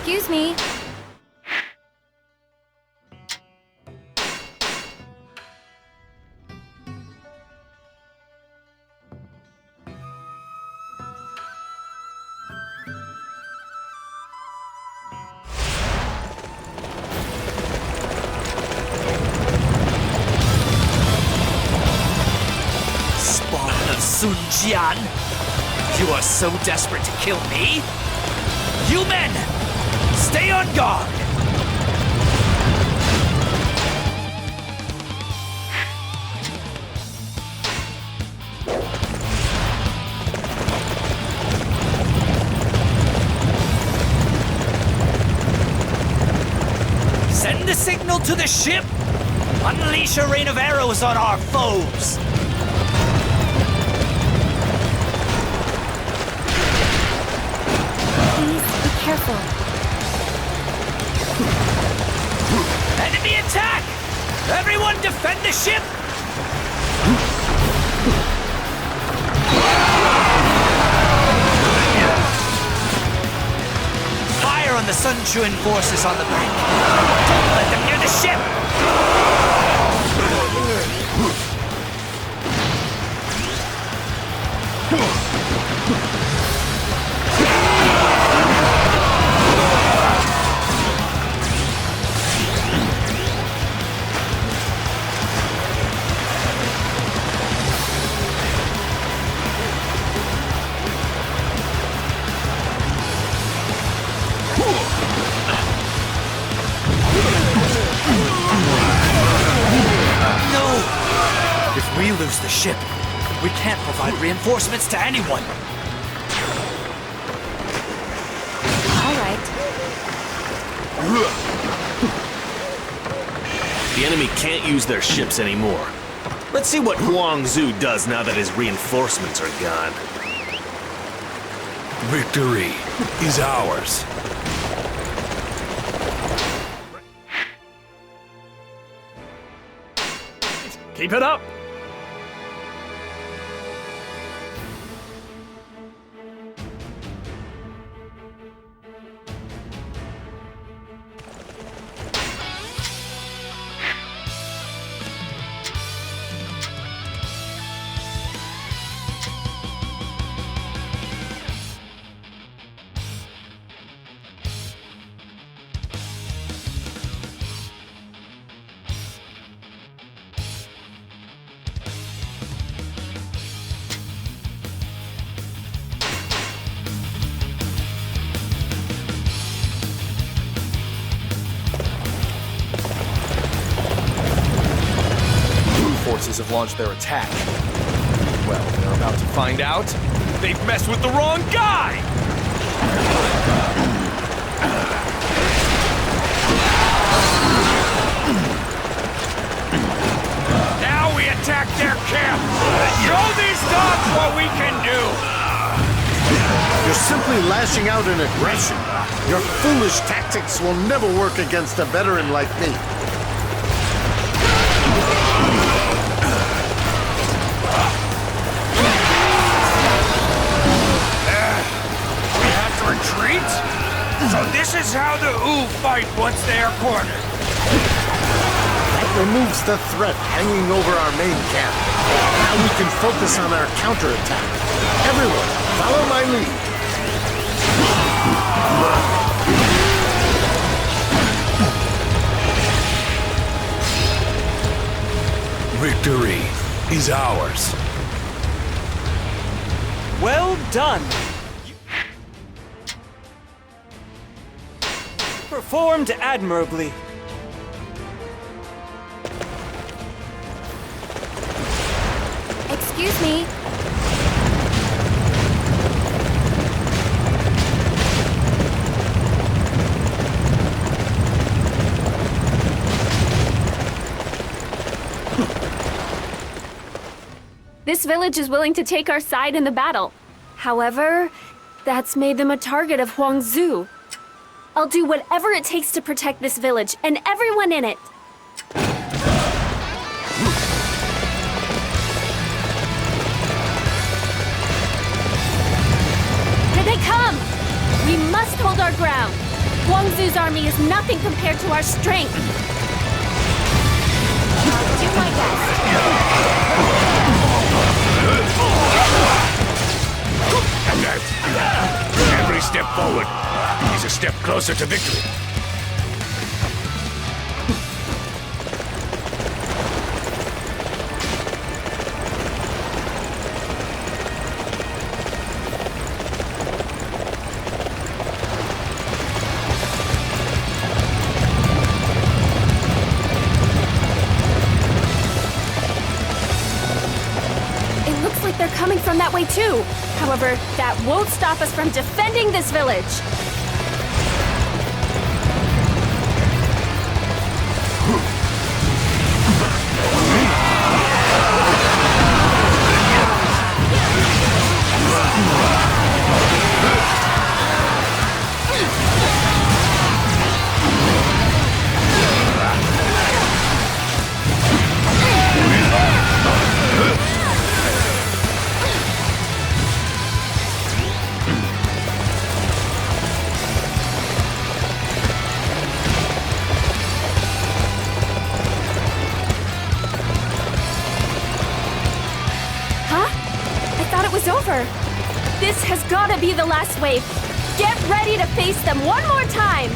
Excuse me. Sun Jian, you are so desperate to kill me? You men, stay on guard! Send a signal to the ship! Unleash a rain of arrows on our foes! Careful. Enemy attack! Everyone defend the ship! Fire on the Sun Chuan forces on the bank. Don't let them near the ship! If we lose the ship, we can't provide reinforcements to anyone. All right. The enemy can't use their ships anymore. Let's see what Huang Zhu does now that his reinforcements are gone. Victory is ours. Keep it up! Forces have launched their attack. Well, they're about to find out. They've messed with the wrong guy! Now we attack their camp! Show these dogs what we can do! You're simply lashing out in aggression. Your foolish tactics will never work against a veteran like me. Retreat? So this is how the Wu fight once they are cornered. That removes the threat hanging over our main camp. Now we can focus on our counterattack. Everyone, follow my lead. Victory is ours. Well done! Performed admirably. Excuse me. This village is willing to take our side in the battle. However, that's made them a target of Huang Zhu. I'll do whatever it takes to protect this village and everyone in it. Here they come! We must hold our ground. Huang Zu's army is nothing compared to our strength. I'll do my best. And that, every step forward is a step closer to victory. It looks like they're coming from that way too. However, that won't stop us from defending this village. Over. This has got to be the last wave. Get ready to face them one more time.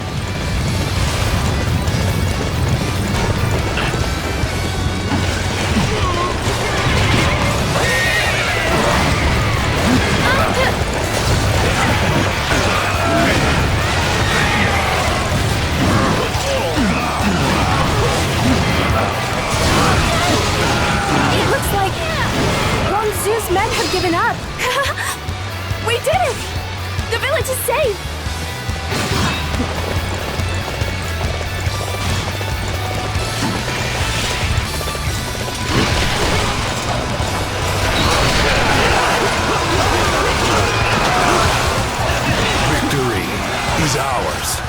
It looks like Huang Zu's men have given up. We did it! The village is safe! Victory is ours.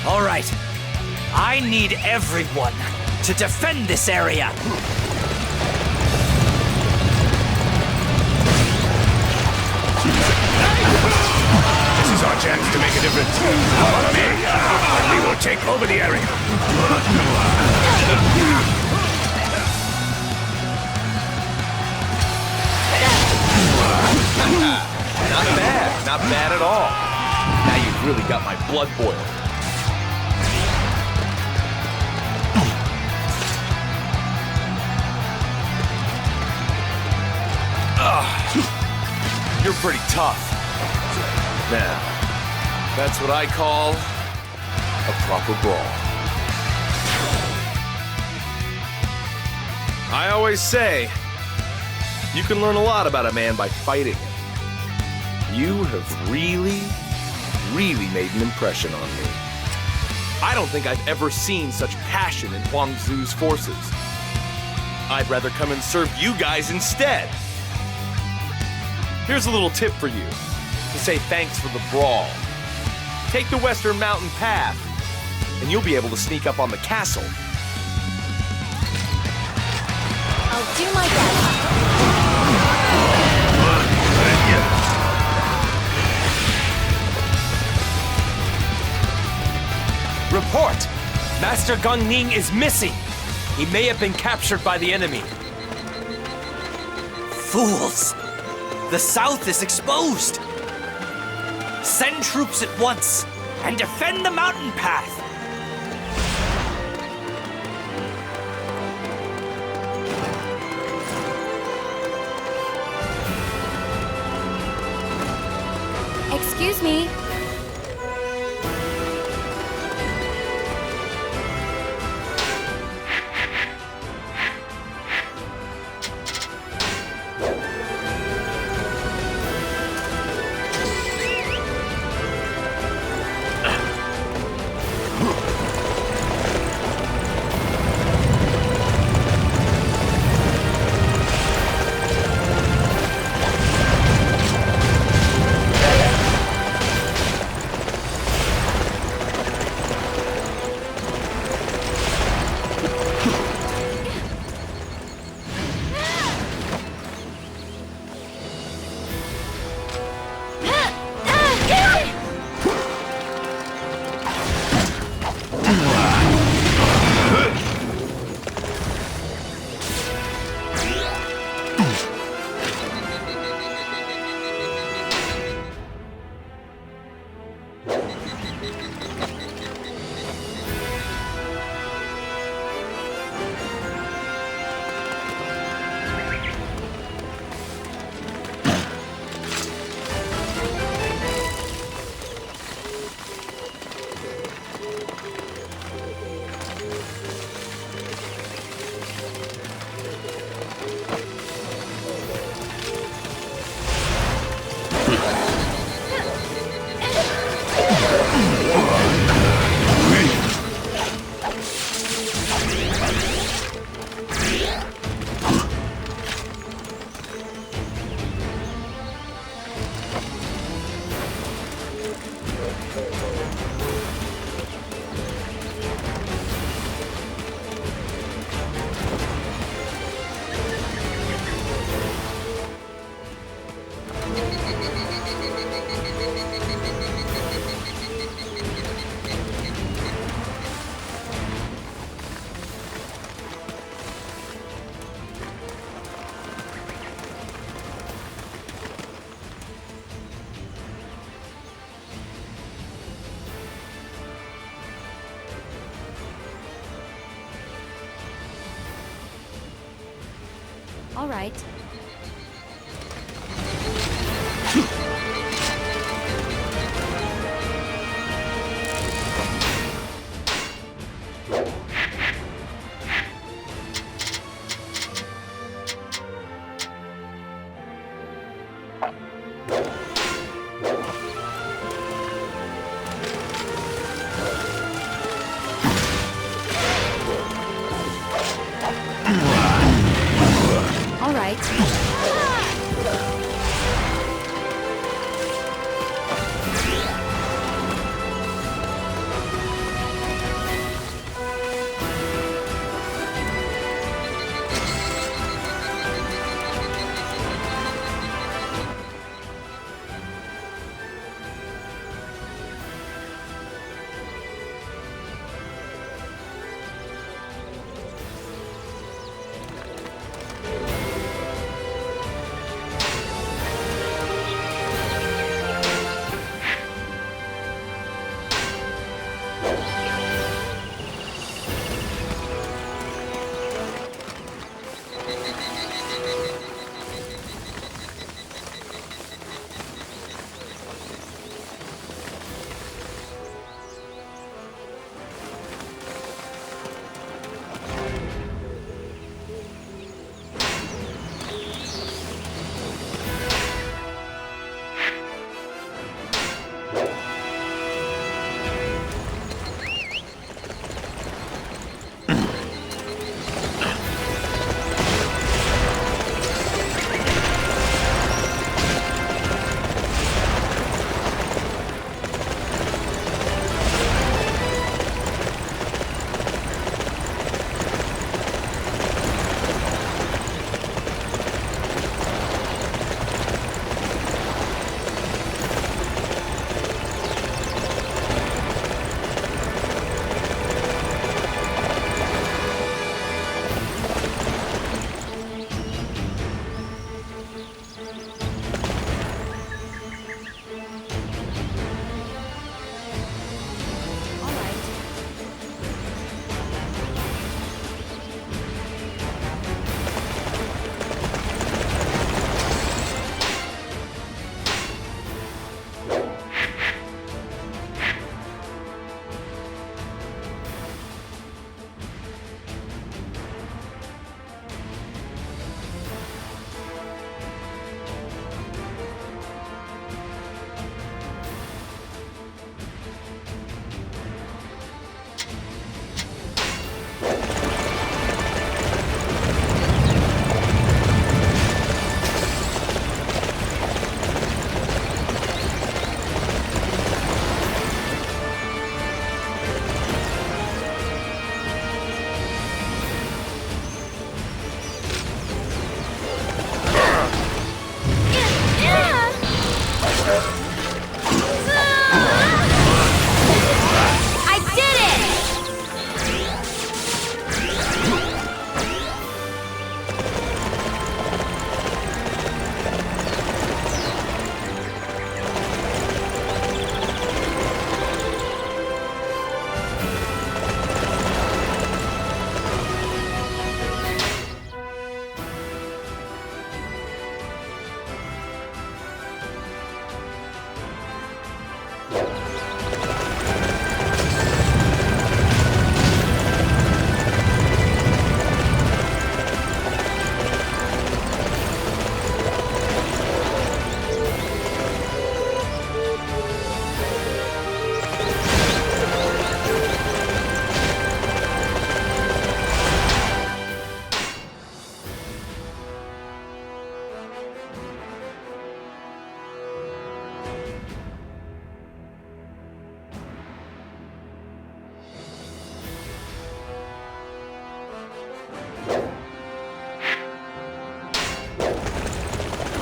All right. I need everyone to defend this area. This is our chance to make a difference. Follow me, and we will take over the area. Not bad. Not bad at all. Now you've really got my blood boiling. You're pretty tough. Now, that's what I call a proper brawl. I always say, you can learn a lot about a man by fighting him. You have really made an impression on me. I don't think I've ever seen such passion in Huang Zu's forces. I'd rather come and serve you guys instead. Here's a little tip for you, to say thanks for the brawl. Take the Western Mountain Path, and you'll be able to sneak up on the castle. I'll do my best. Report! Master Gong Ning is missing. He may have been captured by the enemy. Fools! The south is exposed! Send troops at once and defend the mountain path! Excuse me. All right. All right.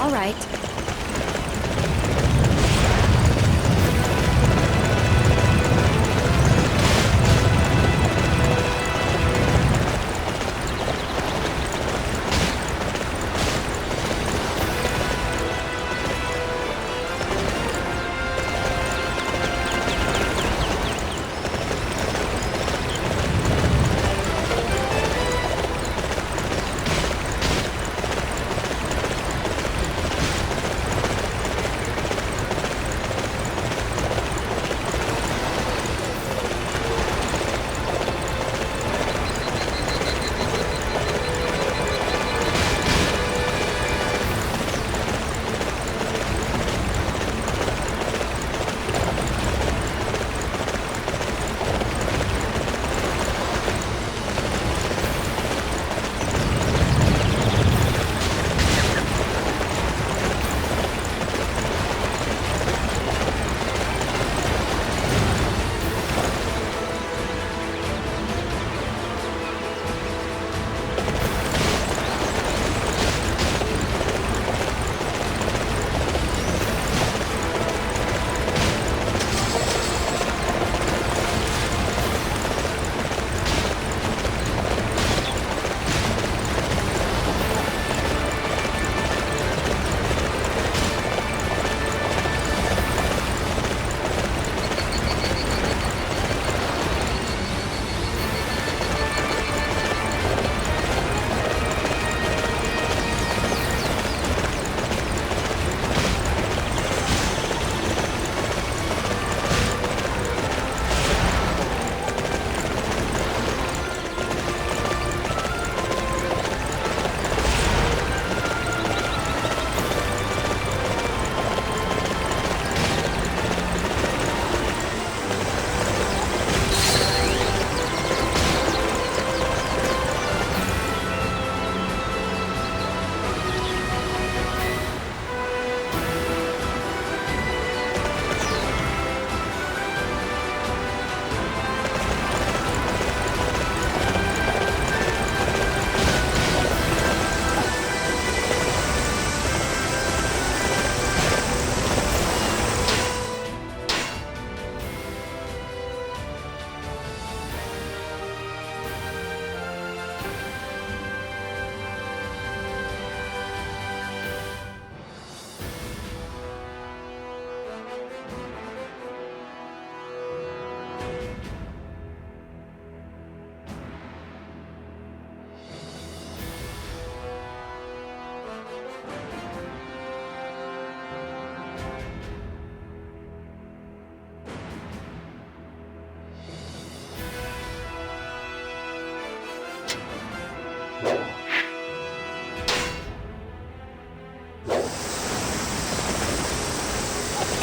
All right.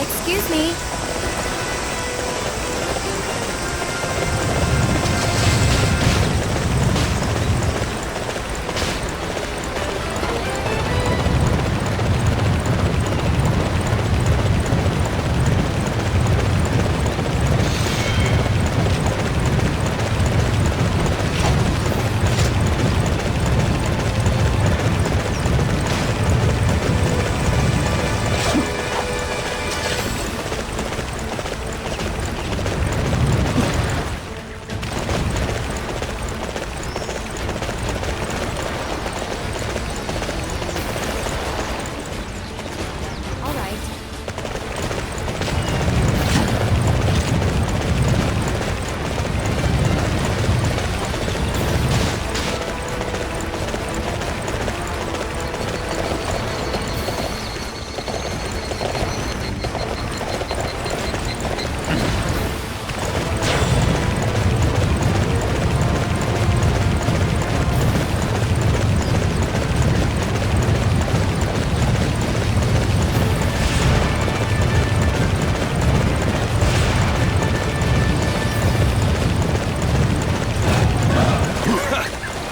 Excuse me. All right.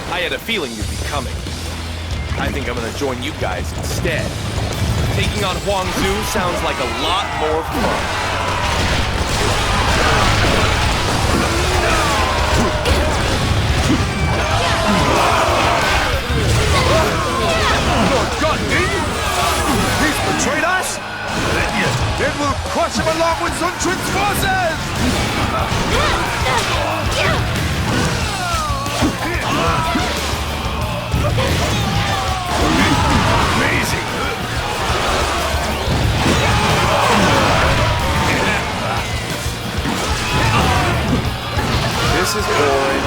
I had a feeling you'd be coming. I think I'm gonna join you guys instead. Taking on Huang Zhu sounds like a lot more fun. You're got me? up with Sun Quan's forces! Amazing! This is boring.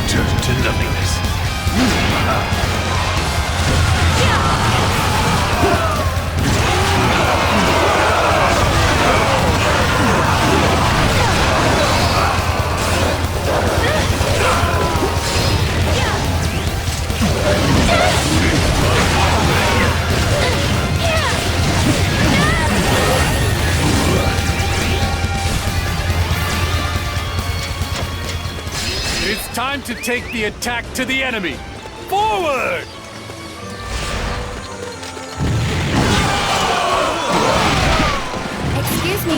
Return to nothingness. It's time to take the attack to the enemy. Forward! Excuse me.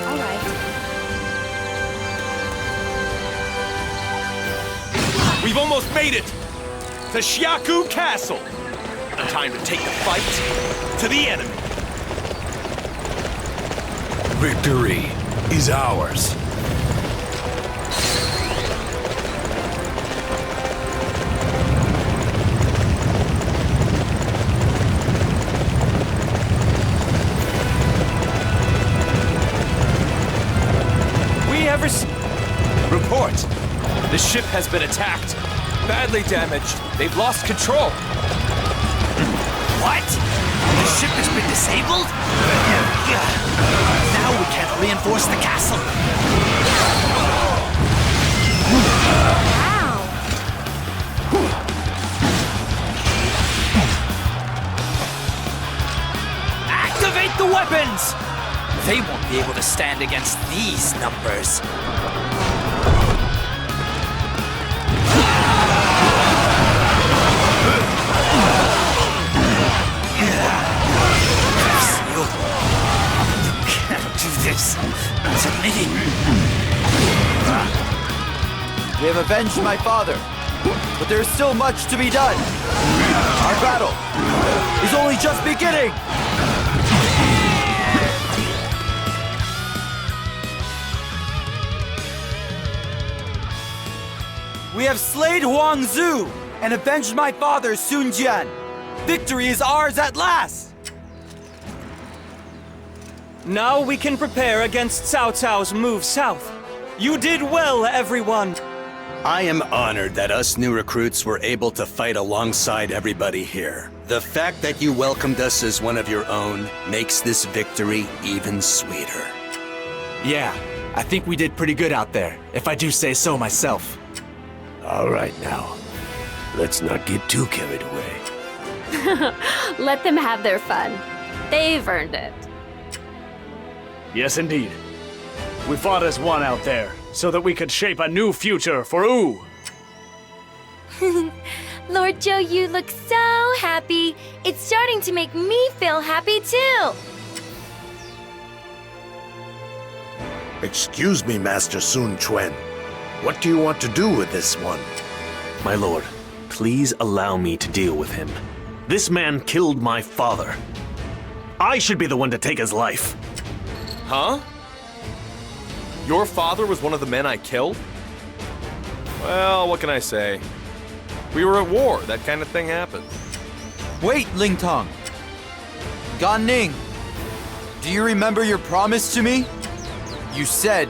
All right. We've almost made it! To Xiaku Castle! Time to take the fight to the enemy. Victory is ours. We ever report? The ship has been attacked. Badly damaged. They've lost control. What? The ship has been disabled? Now we can't reinforce the castle. Activate the weapons! They won't be able to stand against these numbers. This to me. They have avenged my father. but there's still much to be done. Our battle is only just beginning. We have slayed Huang Zhu and avenged my father, Sun Jian. Victory is ours at last! Now we can prepare against Cao Cao's move south. You did well, everyone. I am honored that us new recruits were able to fight alongside everybody here. The fact that you welcomed us as one of your own makes this victory even sweeter. Yeah, I think we did pretty good out there, if I do say so myself. All right now, let's not get too carried away. Let them have their fun. They've earned it. Yes, indeed. We fought as one out there, so that we could shape a new future for Wu. Lord Zhou, you look so happy. It's starting to make me feel happy too. Excuse me, Master Sun Quan. What do you want to do with this one? My lord, please allow me to deal with him. This man killed my father. I should be the one to take his life. Huh? Your father was one of the men I killed? Well, what can I say? We were at war. That kind of thing happened. Wait, Ling Tong. Gan Ning, do you remember your promise to me? You said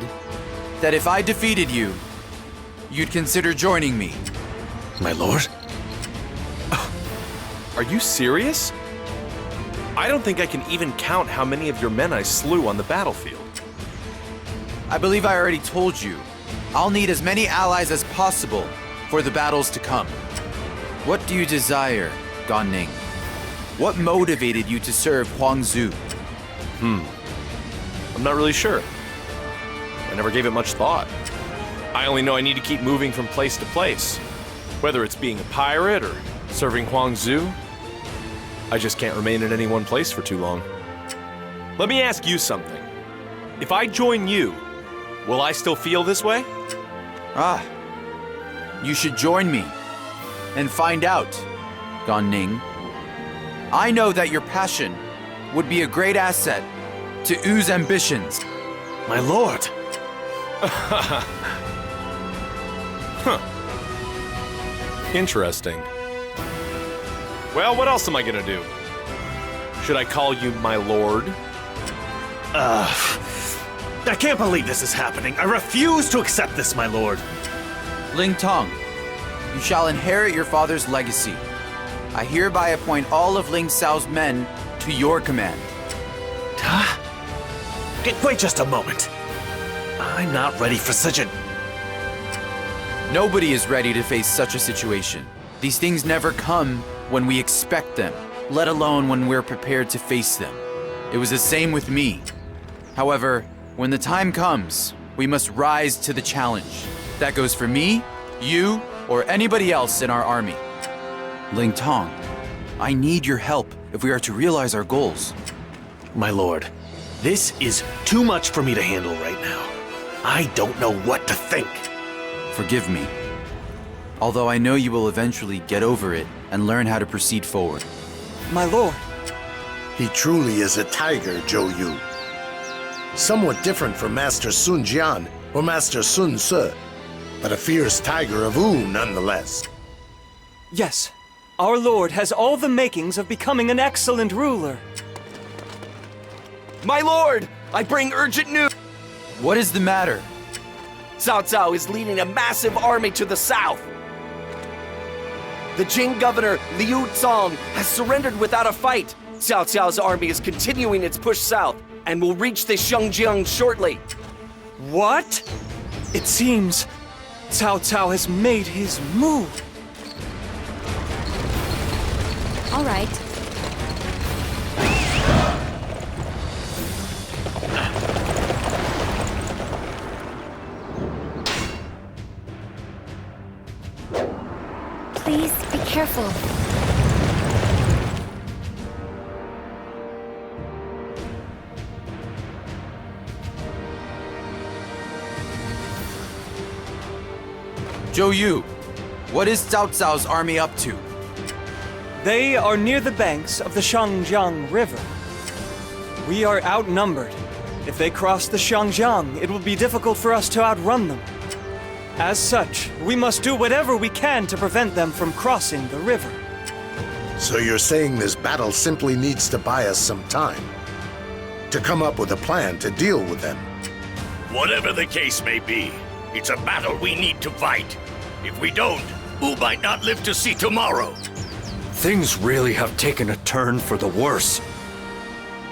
that if I defeated you, you'd consider joining me. My lord? Are you serious? I don't think I can even count how many of your men I slew on the battlefield. I believe I already told you. I'll need as many allies as possible for the battles to come. What do you desire, Gan Ning? What motivated you to serve Huang Zhu? I'm not really sure. I never gave it much thought. I only know I need to keep moving from place to place. Whether it's being a pirate or serving Huang Zhu, I just can't remain in any one place for too long. Let me ask you something. If I join you, will I still feel this way? You should join me and find out, Gan Ning. I know that your passion would be a great asset to Wu's ambitions. My lord! Interesting. Well, what else am I gonna do? Should I call you my lord? I can't believe this is happening. I refuse to accept this, my lord. Ling Tong, you shall inherit your father's legacy. I hereby appoint all of Ling Xiao's men to your command. Huh? Wait just a moment. I'm not ready for such a... Nobody is ready to face such a situation. These things never come when we expect them, let alone when we're prepared to face them. It was the same with me. However, when the time comes, we must rise to the challenge. That goes for me, you, or anybody else in our army. Ling Tong, I need your help if we are to realize our goals. My lord, this is too much for me to handle right now. I don't know what to think. Forgive me. Although I know you will eventually get over it and learn how to proceed forward. My lord. He truly is a tiger, Zhou Yu. Somewhat different from Master Sun Jian or Master Sun Ce, but a fierce tiger of Wu nonetheless. Yes, our lord has all the makings of becoming an excellent ruler. My lord, I bring urgent news. What is the matter? Cao Cao is leading a massive army to the south. The Jing governor, Liu Zong, has surrendered without a fight. Cao Cao's army is continuing its push south and will reach the Xiongjiang shortly. What? It seems Cao Cao has made his move. All right. Please be careful. Zhou Yu, What is Cao Cao's army up to? They are near the banks of the Shangjiang River. We are outnumbered. If they cross the Shangjiang, it will be difficult for us to outrun them. As such, we must do whatever we can to prevent them from crossing the river. So you're saying this battle simply needs to buy us some time? To come up with a plan to deal with them? Whatever the case may be, it's a battle we need to fight. If we don't, Wu might not live to see tomorrow. Things really have taken a turn for the worse.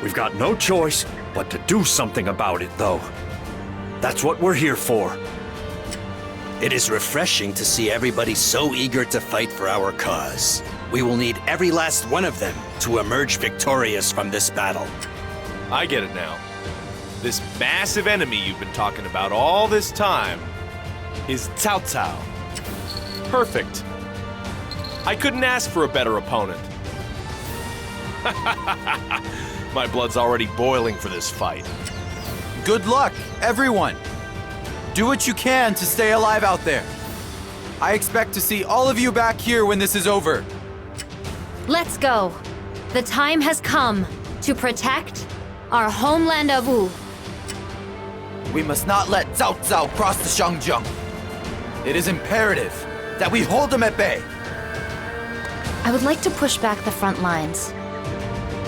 We've got no choice but to do something about it, though. That's what we're here for. It is refreshing to see everybody so eager to fight for our cause. We will need every last one of them to emerge victorious from this battle. I get it now. This massive enemy you've been talking about all this time is Cao Cao. Perfect. I couldn't ask for a better opponent. My blood's already boiling for this fight. Good luck, everyone! Do what you can to stay alive out there. I expect to see all of you back here when this is over. Let's go. The time has come to protect our homeland of Wu. We must not let Cao Cao cross the Shangjiang. It is imperative that we hold him at bay. I would like to push back the front lines,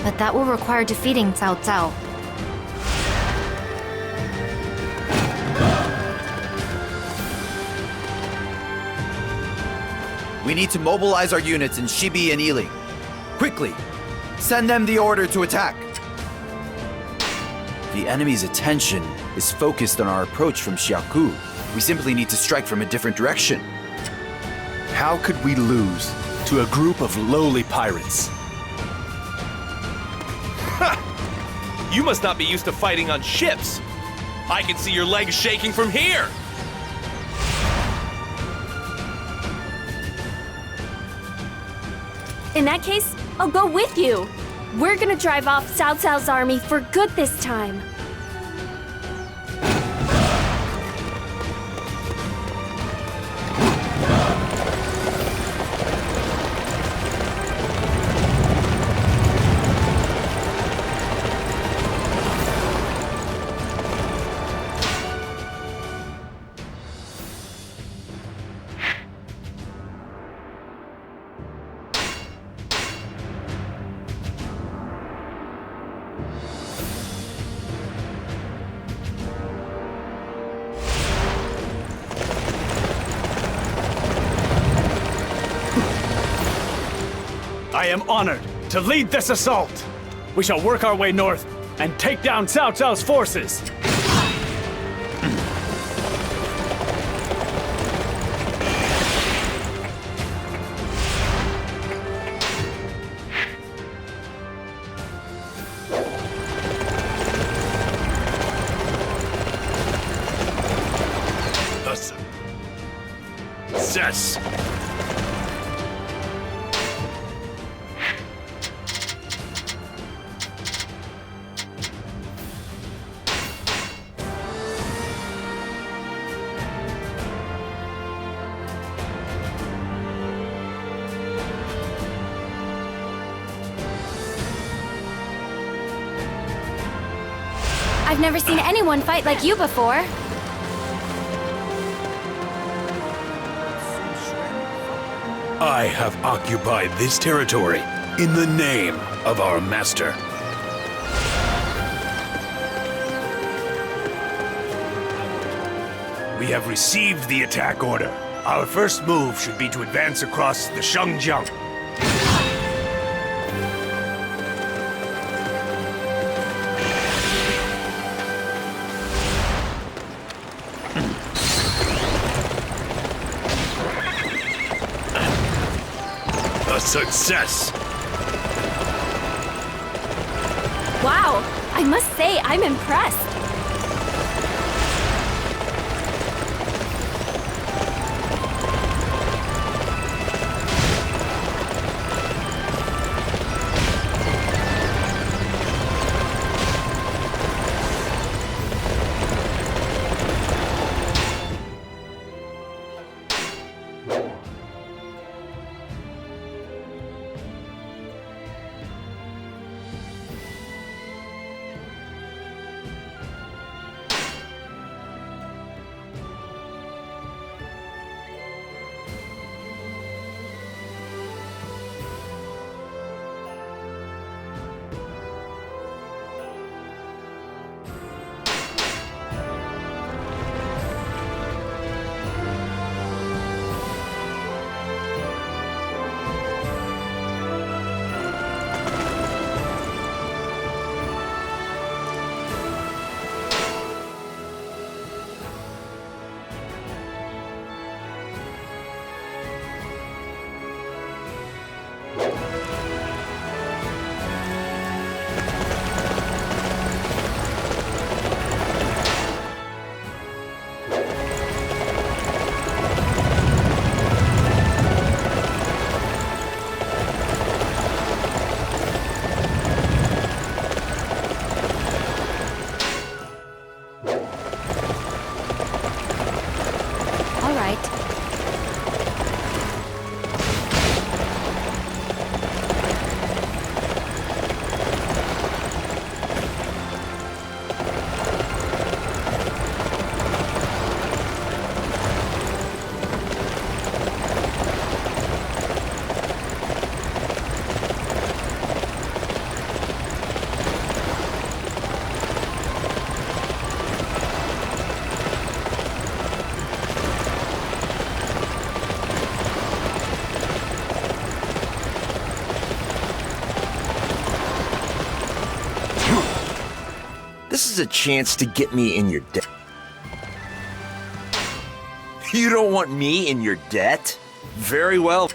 but that will require defeating Cao Cao. We need to mobilize our units in Shibi and Yiling. Quickly, send them the order to attack. The enemy's attention is focused on our approach from Xiaoku. We simply need to strike from a different direction. How could we lose to a group of lowly pirates? You must not be used to fighting on ships. I can see your legs shaking from here. In that case, I'll go with you. We're gonna drive off Cao Cao's army for good this time. I am honored to lead this assault. We shall work our way north and take down Cao Cao's forces. Success. I've never seen anyone fight like you before. I have occupied this territory in the name of our master. We have received the attack order. Our first move should be to advance across the Shangjiang. A success! Wow, I must say I'm impressed. This is a chance to get me in your debt. You don't want me in your debt? Very well.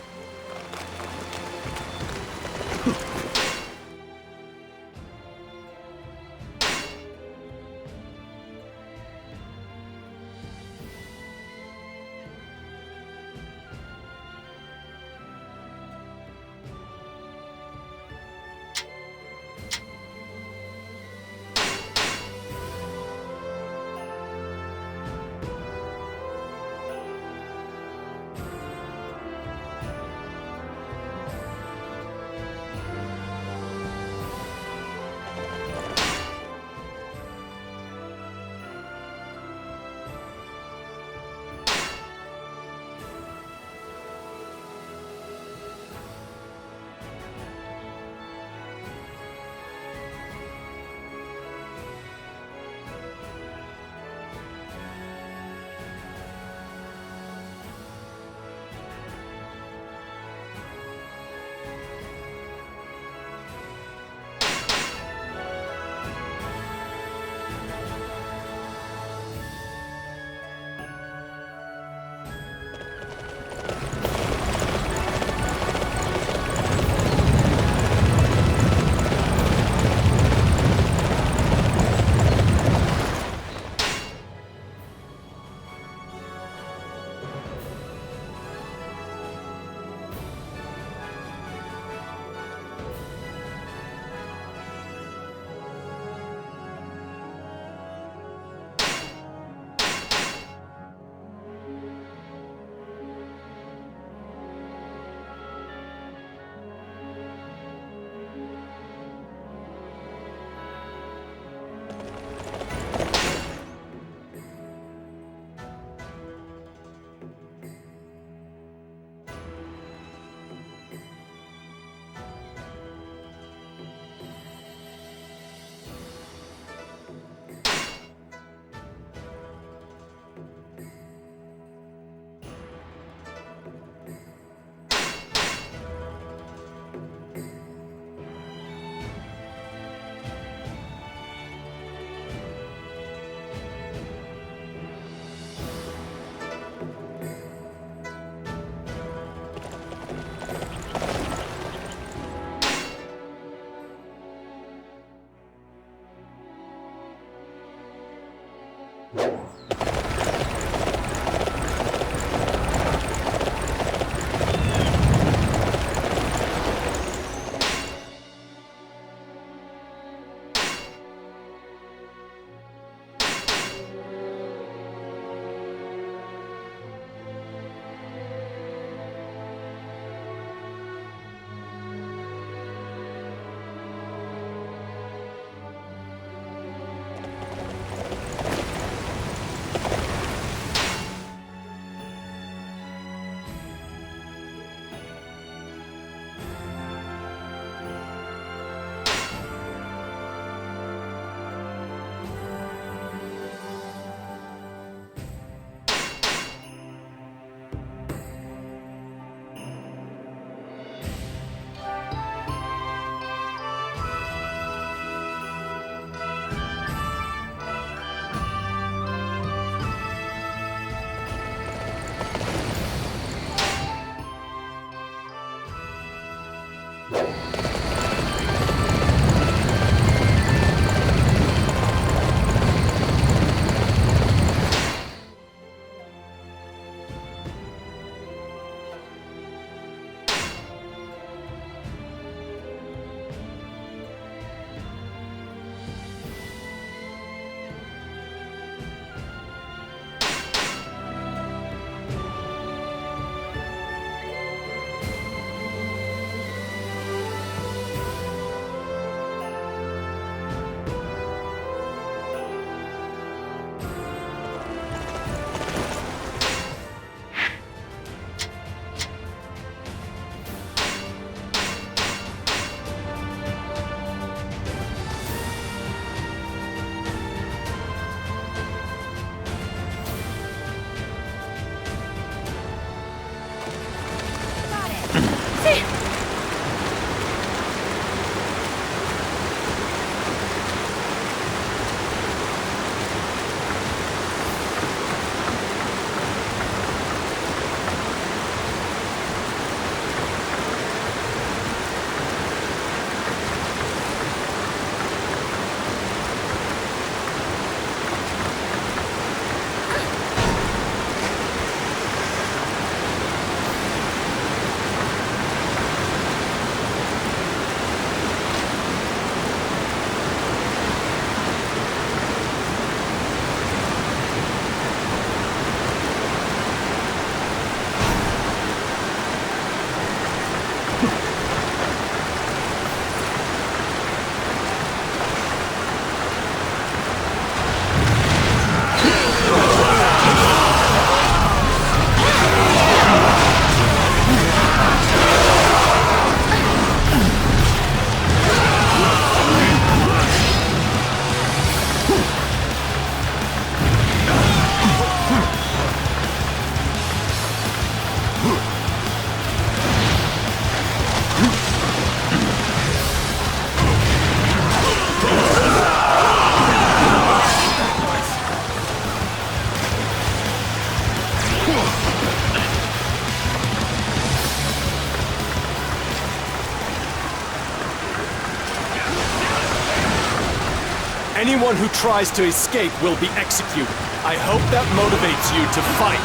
Anyone who tries to escape will be executed. I hope that motivates you to fight.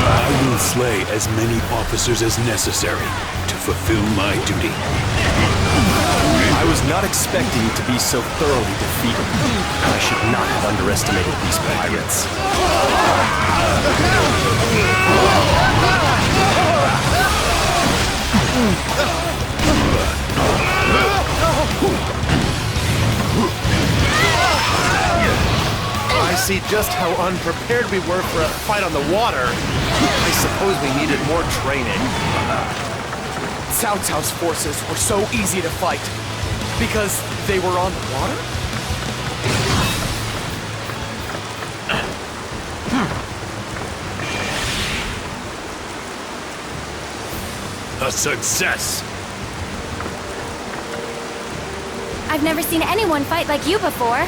I will slay as many officers as necessary to fulfill my duty. I was not expecting to be so thoroughly defeated. I should not have underestimated these pirates. I see just how unprepared we were for a fight on the water. I suppose we needed more training. Cao Cao's forces were so easy to fight because they were on the water? A success! I've never seen anyone fight like you before.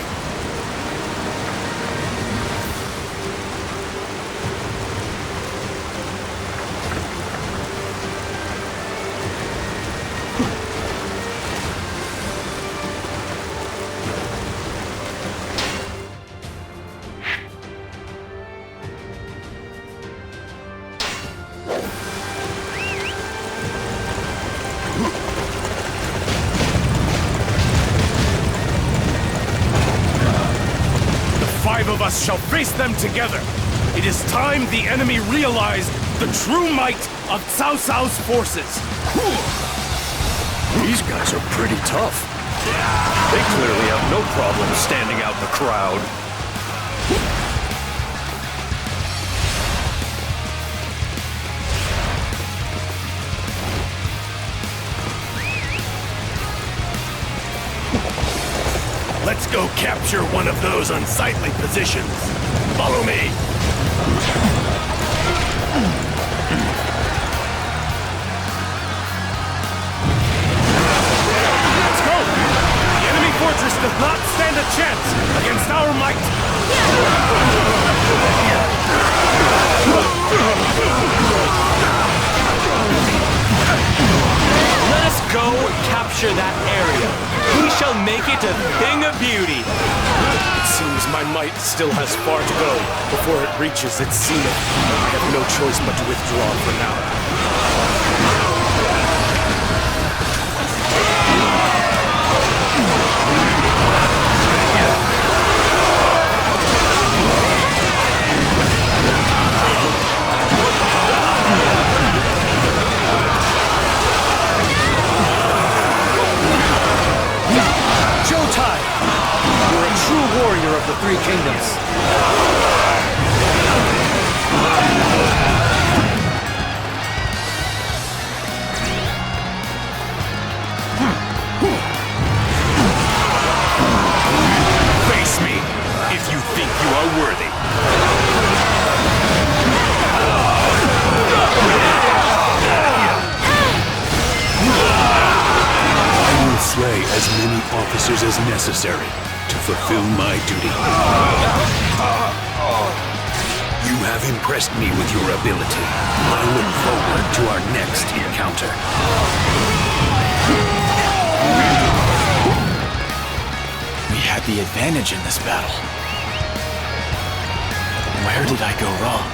Five of us shall face them together. It is time the enemy realized the true might of Cao Cao's forces. These guys are pretty tough. They clearly have no problem standing out in the crowd. Let's go capture one of those unsightly positions. Follow me. Let's go! The enemy fortress does not stand a chance against our might. Let us go capture that area. We shall make it a thing of beauty. It seems my might still has far to go before it reaches its zenith. I have no choice but to withdraw for now. Zhou Tai, you're a true warrior of the Three Kingdoms. Face me if you think you are worthy. I will slay as many officers as necessary to fulfill my duty. You have impressed me with your ability. I look forward to our next encounter. We had the advantage in this battle. Where did I go wrong?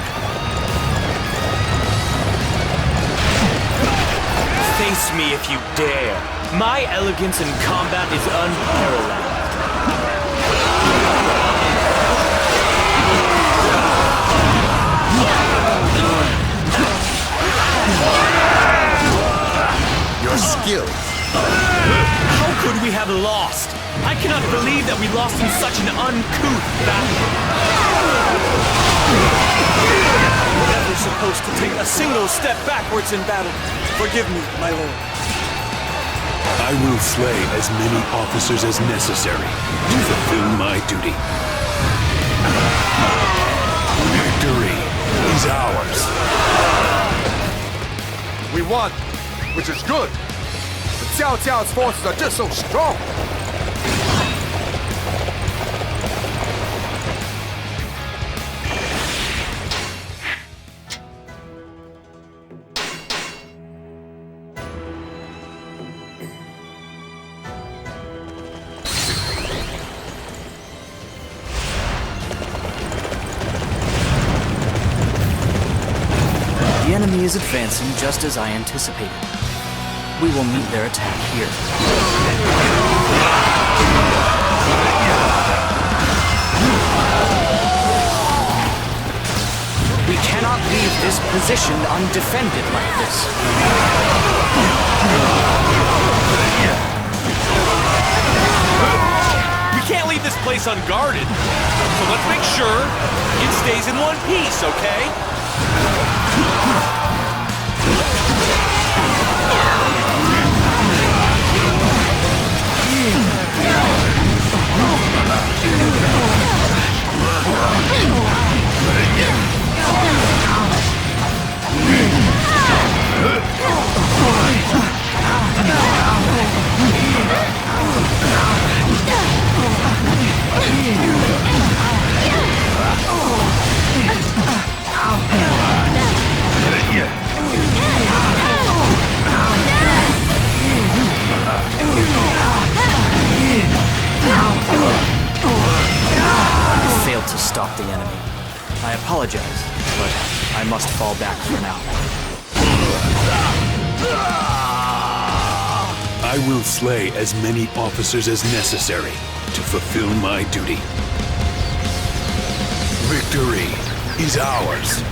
Face me if you dare. My elegance in combat is unparalleled. Your skill. How could we have lost? I cannot believe that we lost in such an uncouth battle. Never supposed to take a single step backwards in battle. Forgive me, my lord. I will slay as many officers as necessary to fulfill my duty. Victory is ours. We won, which is good. But Xiao Jiao's forces are just so strong. The enemy is advancing just as I anticipated. We will meet their attack here. We cannot leave this position undefended like this. We can't leave this place unguarded. So let's make sure it stays in one piece, okay? Failed to stop the enemy. I apologize, but I must fall back for now. I will slay as many officers as necessary to fulfill my duty. Victory is ours.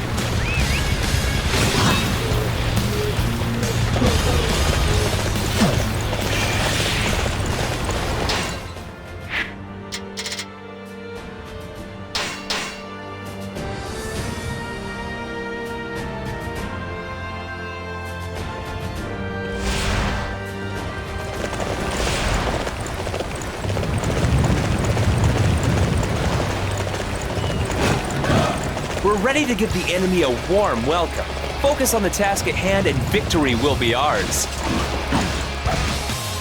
We're ready to give the enemy a warm welcome. Focus on the task at hand and victory will be ours.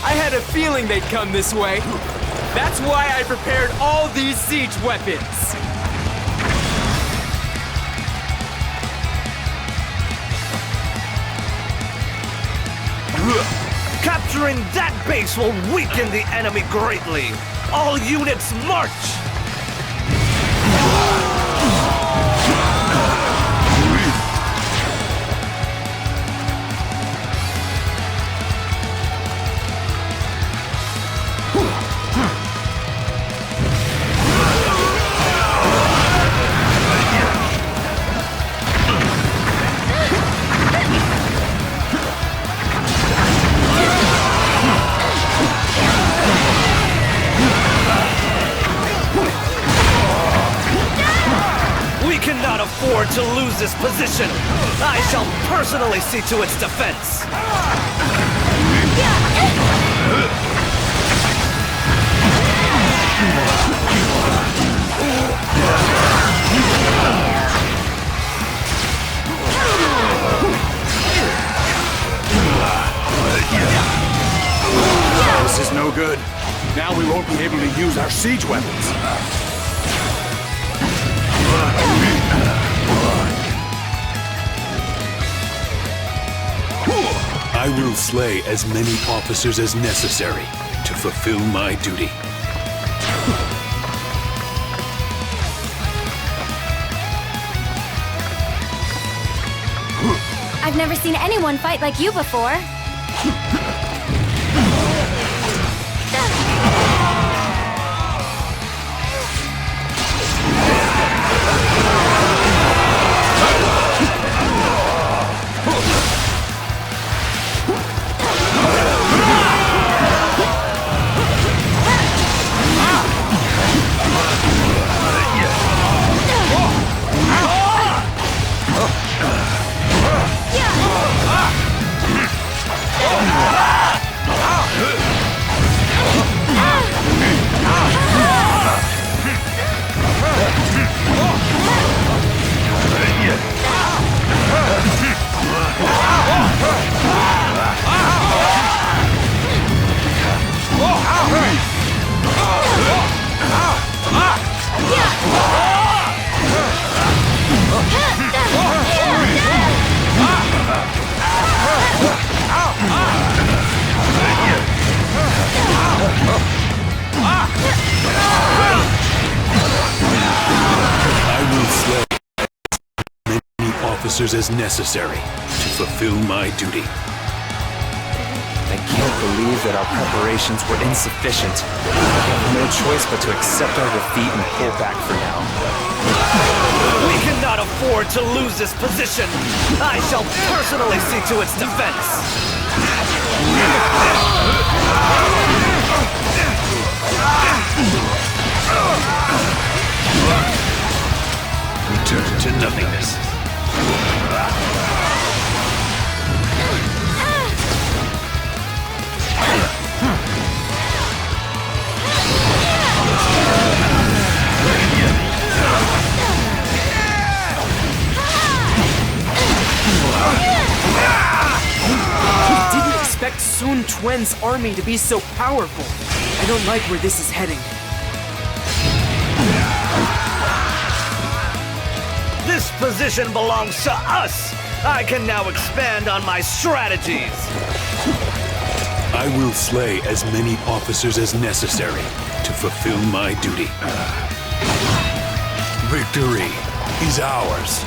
I had a feeling they'd come this way. That's why I prepared all these siege weapons. Capturing that base will weaken the enemy greatly. All units march! Cannot afford to lose this position. I shall personally see to its defense. This is no good. Now we won't be able to use our siege weapons. I will slay as many officers as necessary to fulfill my duty. I've never seen anyone fight like you before. Yeah! officers as necessary to fulfill my duty. I can't believe that our preparations were insufficient. We have no choice but to accept our defeat and pull back for now. We cannot afford to lose this position. I shall personally see to its defense. Return to nothingness. Didn't expect Sun Quan's army to be so powerful. I don't like where this is heading. This position belongs to us. I can now expand on my strategies. I will slay as many officers as necessary to fulfill my duty. Victory is ours.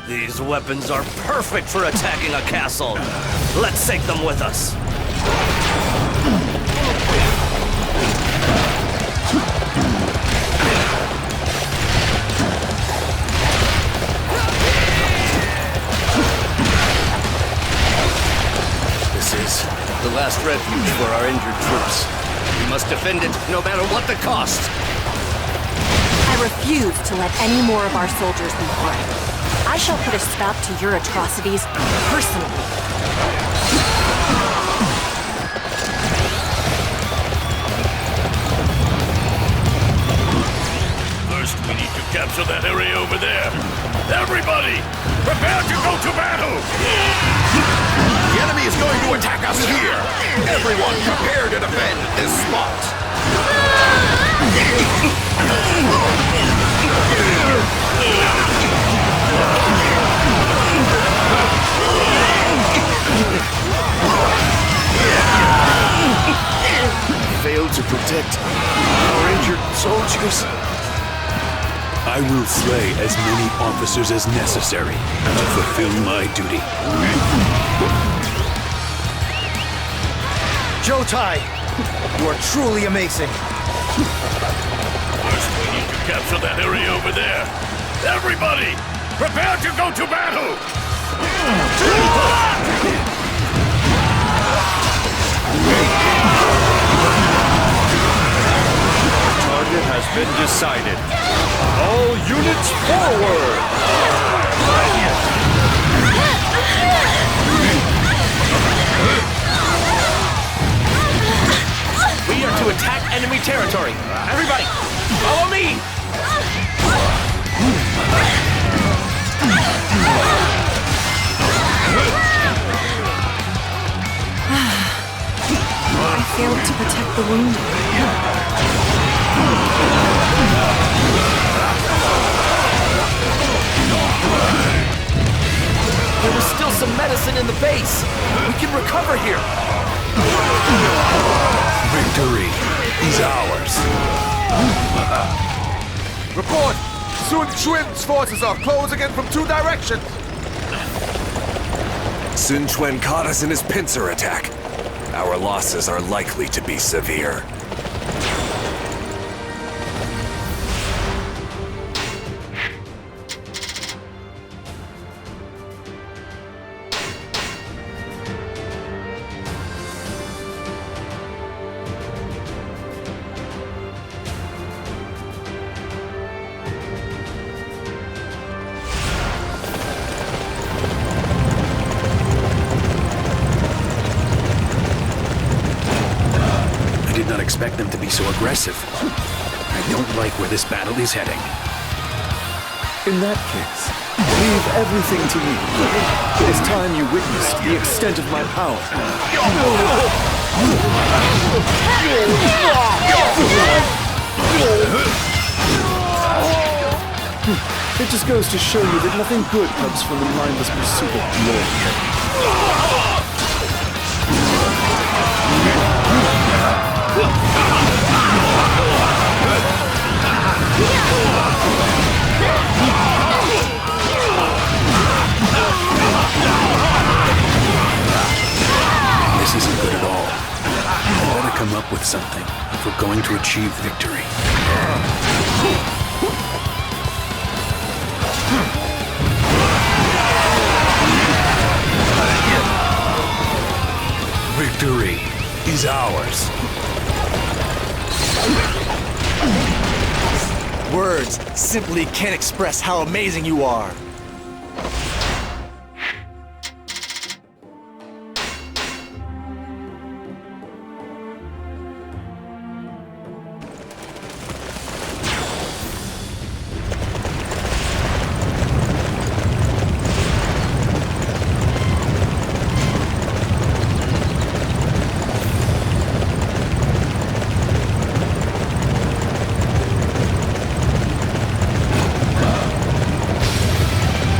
These weapons are perfect for attacking a castle. Let's take them with us. This is the last refuge for our injured troops. We must defend it no matter what the cost. I refuse to let any more of our soldiers be harmed. I shall put a stop to your atrocities personally. First, we need to capture that area over there. Everybody, prepare to go to battle! The enemy is going to attack us here! Everyone, prepare to defend this spot! Failed to protect our injured soldiers. I will slay as many officers as necessary to fulfill my duty. Zhou Tai, you are truly amazing. First, we need to capture that area over there. Everybody, prepare to go to battle! Target has been decided. All units forward! We are to attack enemy territory. Everybody, follow me! I failed to protect the wounded. There was still some medicine in the base. We can recover here. Victory is ours. Report! Sun Quan's forces are closing in from 2 directions! Sun Quan caught us in his pincer attack. Our losses are likely to be severe. expect them to be so aggressive. I don't like where this battle is heading. In that case, leave everything to me. It is time you witnessed the extent of my power. It just goes to show you that nothing good comes from the mindless pursuit of glory. This isn't good at all. I better come up with something if we're going to achieve victory. Victory is ours. Words simply can't express how amazing you are.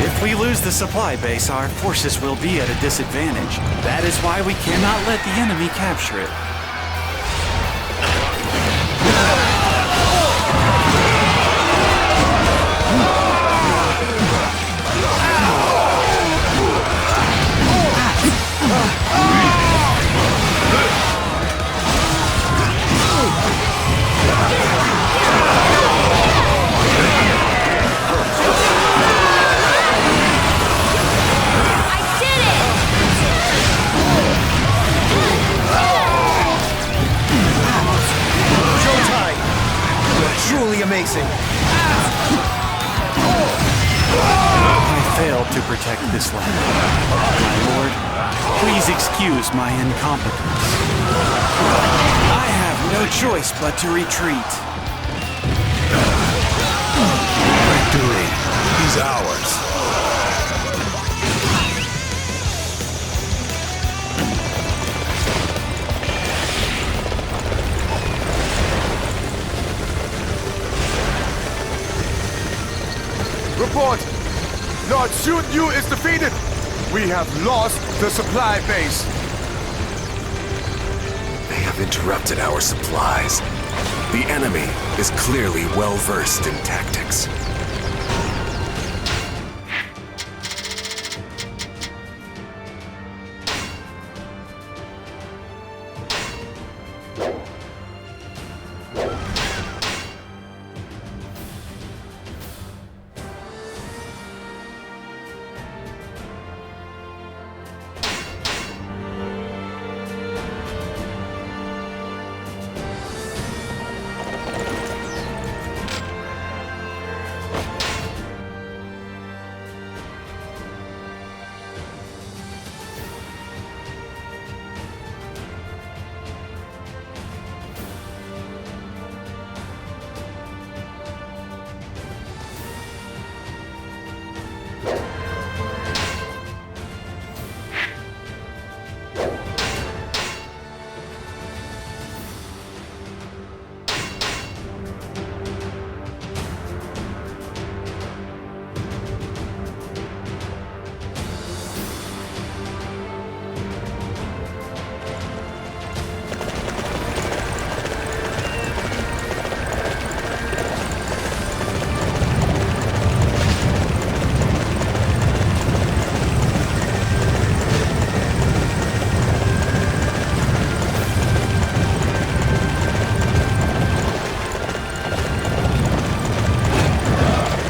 If we lose the supply base, our forces will be at a disadvantage. That is why we cannot let the enemy capture it. Zhou Tai, you're truly amazing. I failed to protect this land. My lord, please excuse my incompetence. I have no choice but to retreat. Victory is ours. Report! Lord Sun Yu is defeated! We have lost the supply base. They have interrupted our supplies. The enemy is clearly well versed in tactics.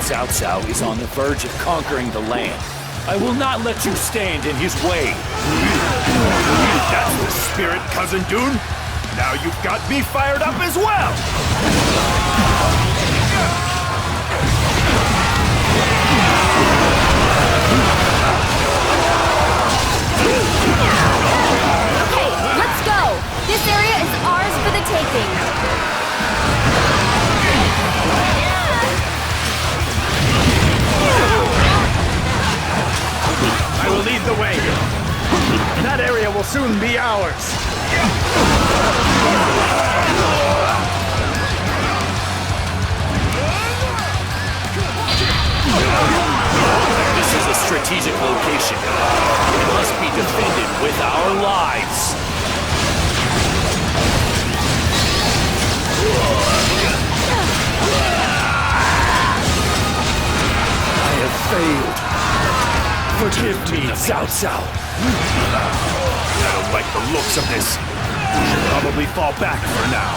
Cao Cao is on the verge of conquering the land. I will not let you stand in his way. That's the spirit, Cousin Dune. Now you've got me fired up as well. Okay, let's go! This area is ours for the taking. yours! This is a strategic location. It must be defended with our lives. I have failed. Forgive me, Cao Cao. I don't like the looks of this. We should probably fall back for now.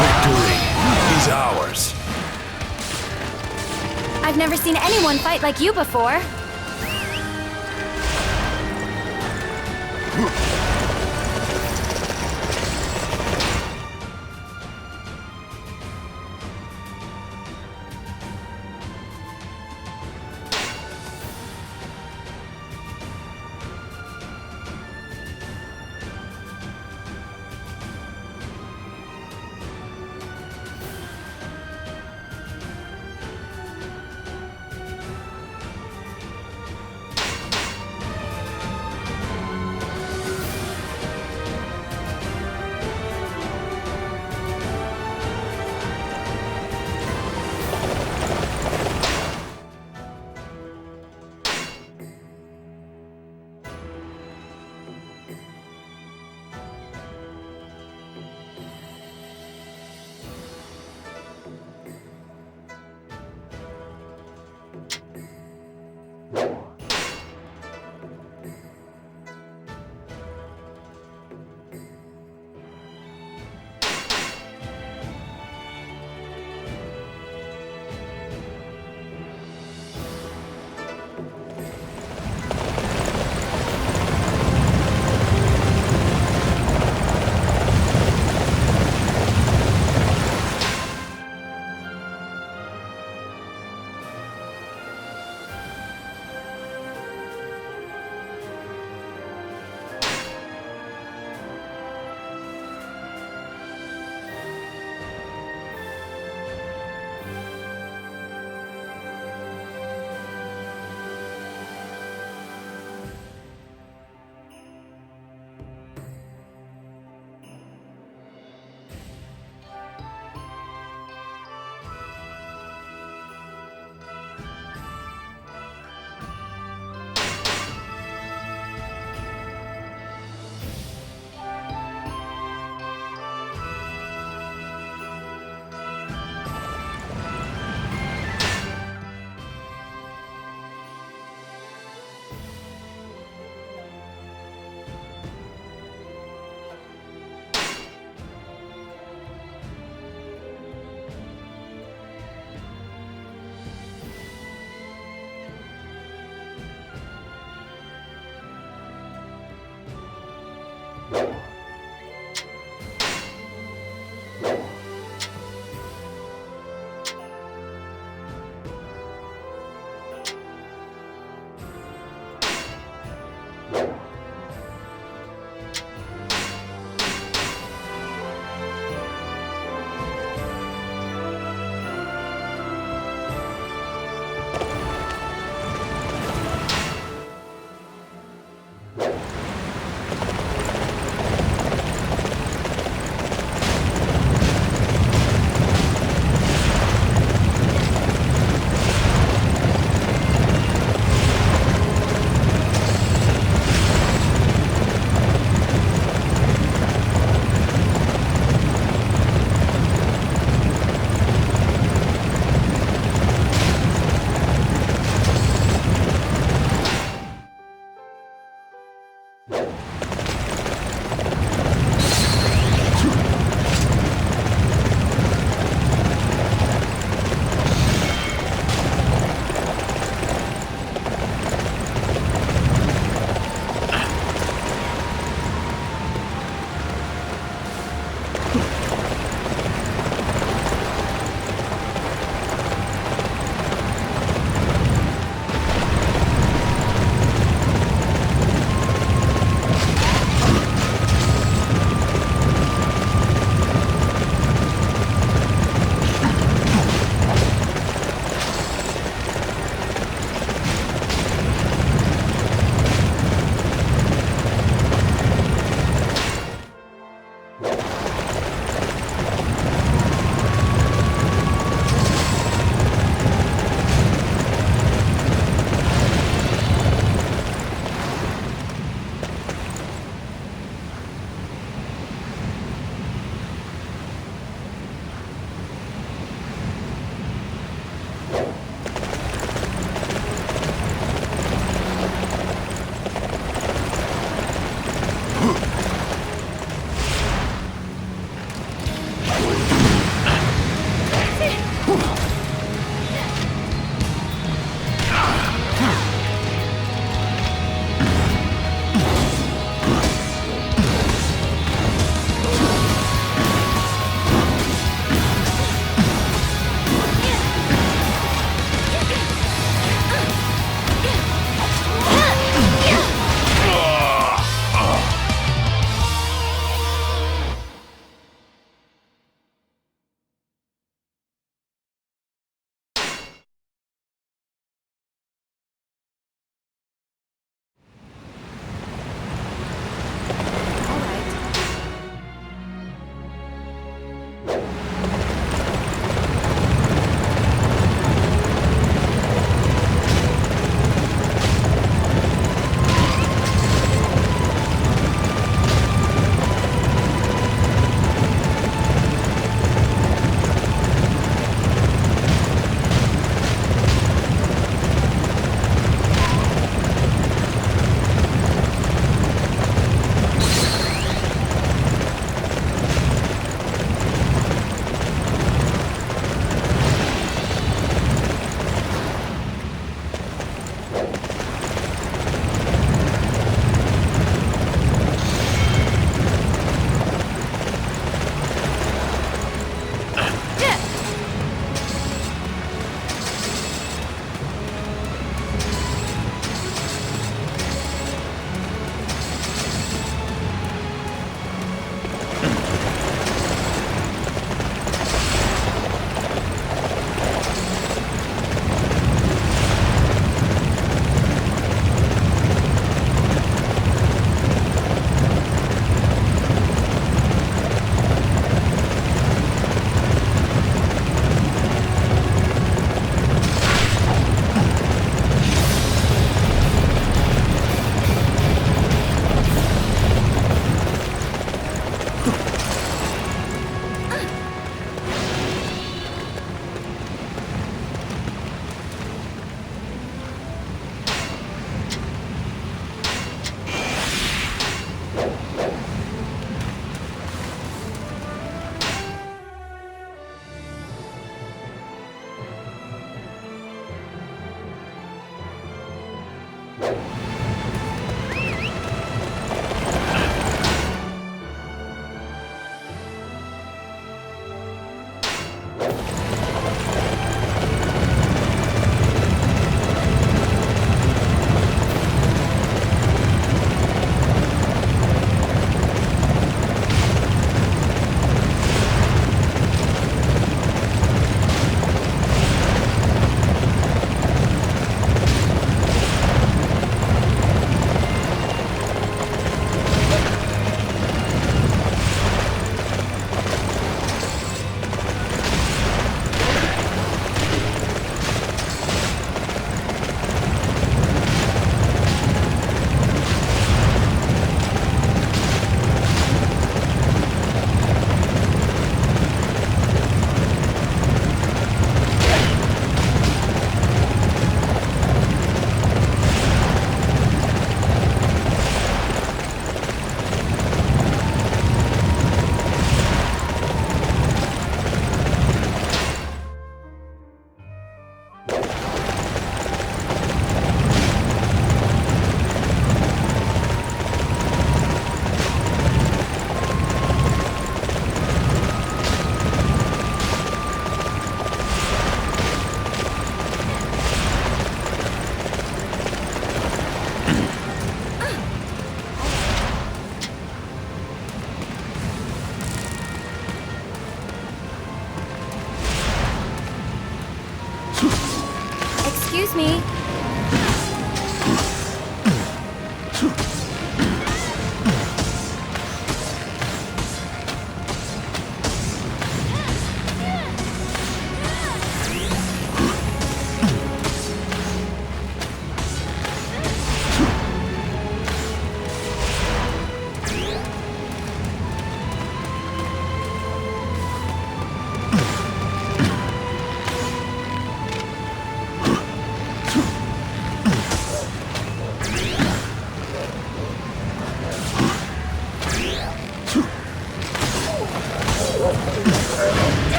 Victory is ours. I've never seen anyone fight like you before. Excuse me.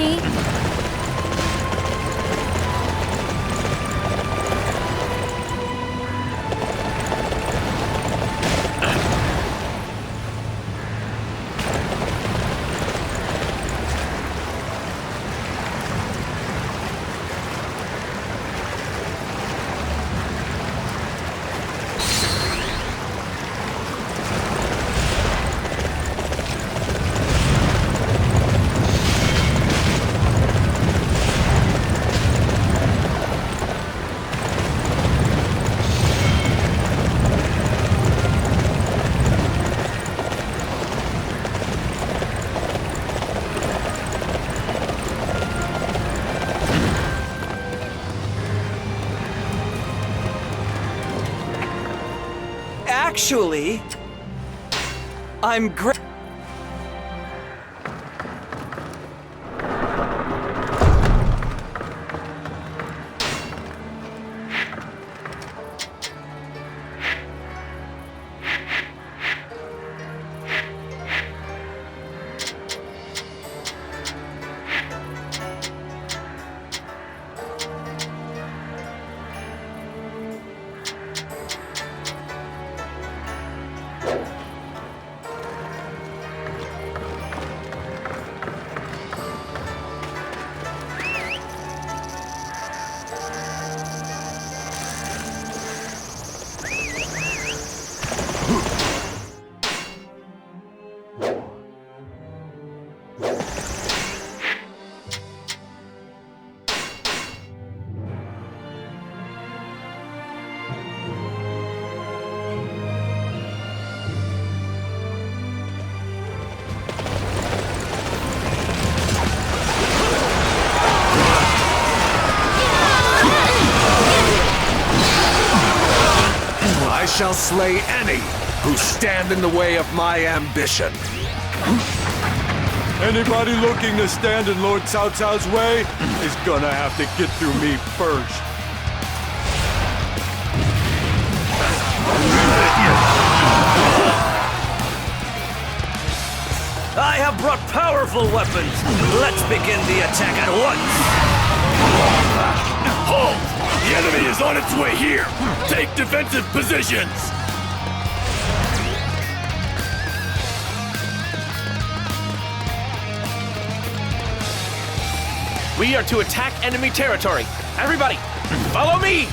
me. Actually, I'm great. I shall slay any who stand in the way of my ambition. Anybody looking to stand in Lord Cao Cao's way is gonna have to get through me first. I have brought powerful weapons. Let's begin the attack at once. Halt! The enemy is on its way here. Take defensive positions. We are to attack enemy territory. Everybody, follow me!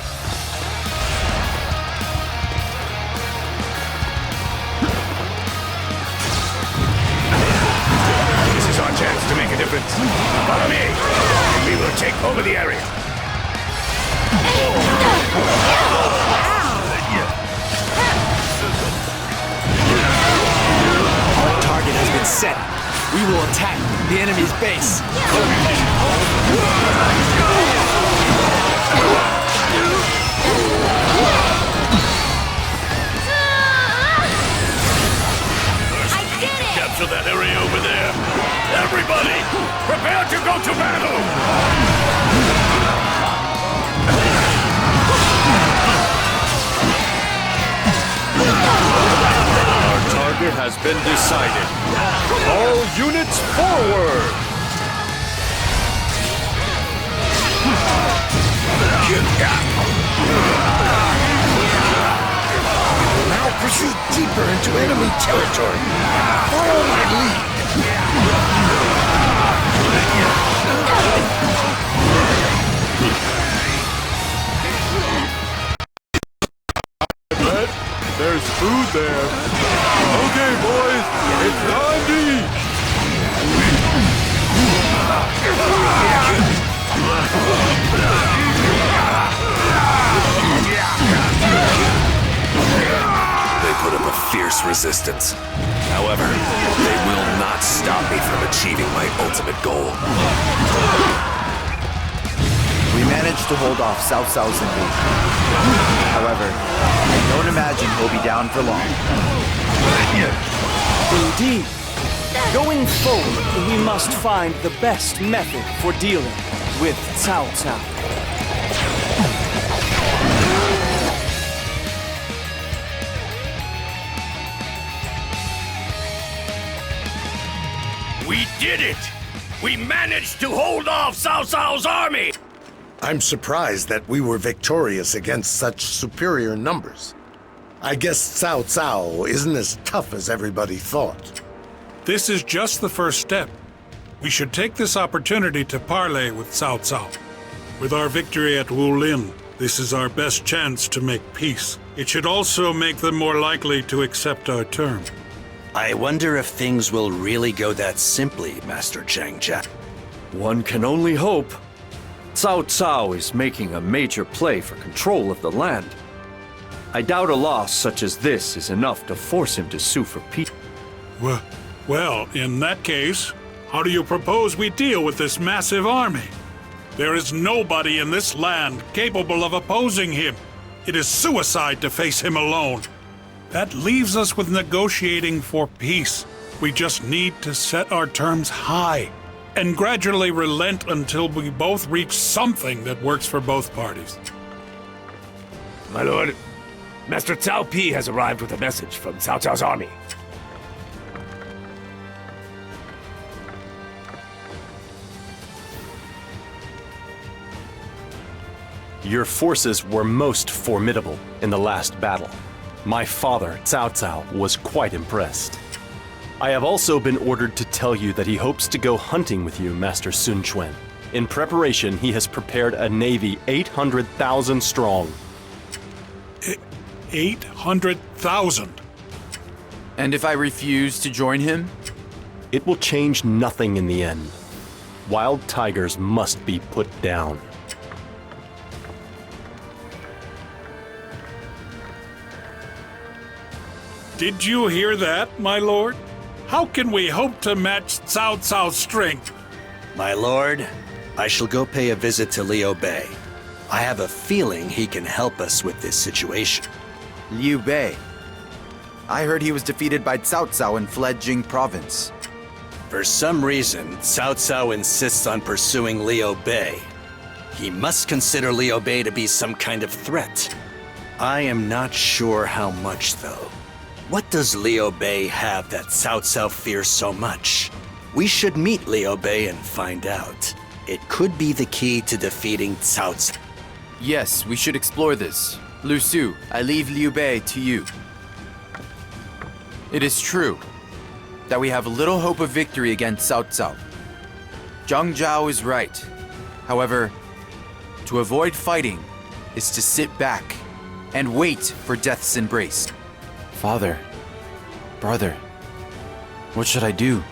This is our chance to make a difference. Follow me, and we will take over the area. Our target has been set. We will attack the enemy's base. Capture that area over there. Everybody, prepare to go to battle! Our target has been decided. All units forward! Now proceed deeper into enemy territory. Follow my lead. Bet there's food there. Okay, boys, it's time to eat. They put up a fierce resistance. However, they will not stop me from achieving my ultimate goal. We managed to hold off Cao Cao's invasion. However, I don't imagine he'll be down for long. Indeed. Going forward, we must find the best method for dealing with Cao Cao. We did it! We managed to hold off Cao Cao's army! I'm surprised that we were victorious against such superior numbers. I guess Cao Cao isn't as tough as everybody thought. This is just the first step. We should take this opportunity to parley with Cao Cao. With our victory at Wulin, this is our best chance to make peace. It should also make them more likely to accept our term. I wonder if things will really go that simply, Master Zhang Jia. One can only hope. Cao Cao is making a major play for control of the land. I doubt a loss such as this is enough to force him to sue for peace. Well, in that case, how do you propose we deal with this massive army? There is nobody in this land capable of opposing him. It is suicide to face him alone. That leaves us with negotiating for peace. We just need to set our terms high and gradually relent until we both reach something that works for both parties. My lord, Master Cao Pi has arrived with a message from Cao Cao's army. Your forces were most formidable in the last battle. My father, Cao Cao, was quite impressed. I have also been ordered to tell you that he hopes to go hunting with you, Master Sun Quan. In preparation, he has prepared a navy 800,000 strong. 800,000? And if I refuse to join him? It will change nothing in the end. Wild tigers must be put down. Did you hear that, my lord? How can we hope to match Cao Cao's strength? My lord, I shall go pay a visit to Liu Bei. I have a feeling he can help us with this situation. Liu Bei. I heard he was defeated by Cao Cao and fled Jing province. For some reason, Cao Cao insists on pursuing Liu Bei. He must consider Liu Bei to be some kind of threat. I am not sure how much, though. What does Liu Bei have that Cao Cao fears so much? We should meet Liu Bei and find out. It could be the key to defeating Cao Cao. Yes, we should explore this. Lu Su, I leave Liu Bei to you. It is true that we have little hope of victory against Cao Cao. Zhang Zhao is right. However, to avoid fighting is to sit back and wait for death's embrace. Father, brother, what should I do?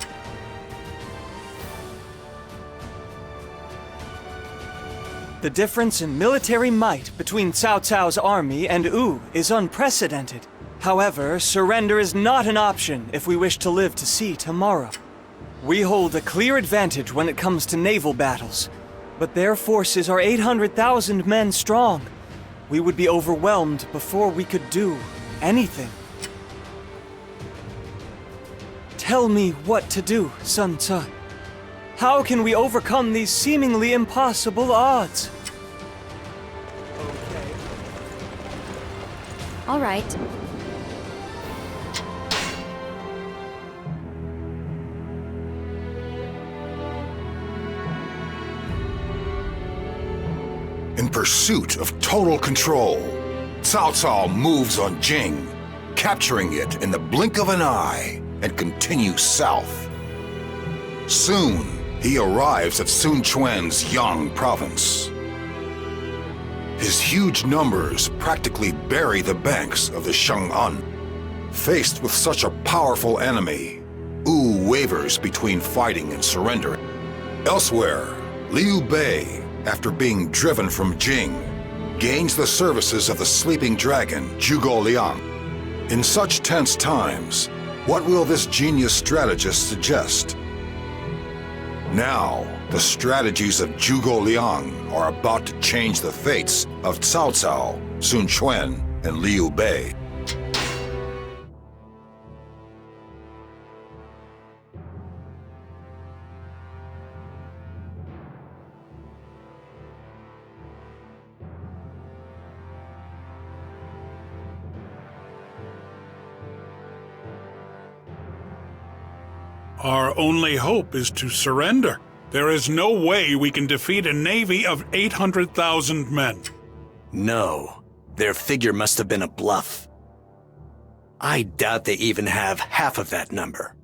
The difference in military might between Cao Cao's army and Wu is unprecedented. However, surrender is not an option if we wish to live to see tomorrow. We hold a clear advantage when it comes to naval battles, but their forces are 800,000 men strong. We would be overwhelmed before we could do anything. Tell me what to do, Sun Ce. How can we overcome these seemingly impossible odds? All right. In pursuit of total control, Cao Cao moves on Jing, capturing it in the blink of an eye, and continues south. Soon, he arrives at Sun Quan's Yang province. His huge numbers practically bury the banks of the Shang'an. Faced with such a powerful enemy, Wu wavers between fighting and surrendering. Elsewhere, Liu Bei, after being driven from Jing, gains the services of the sleeping dragon Zhuge Liang. In such tense times, what will this genius strategist suggest? Now, the strategies of Zhuge Liang are about to change the fates of Cao Cao, Sun Quan, and Liu Bei. Our only hope is to surrender. There is no way we can defeat a navy of 800,000 men. No, their figure must have been a bluff. I doubt they even have half of that number.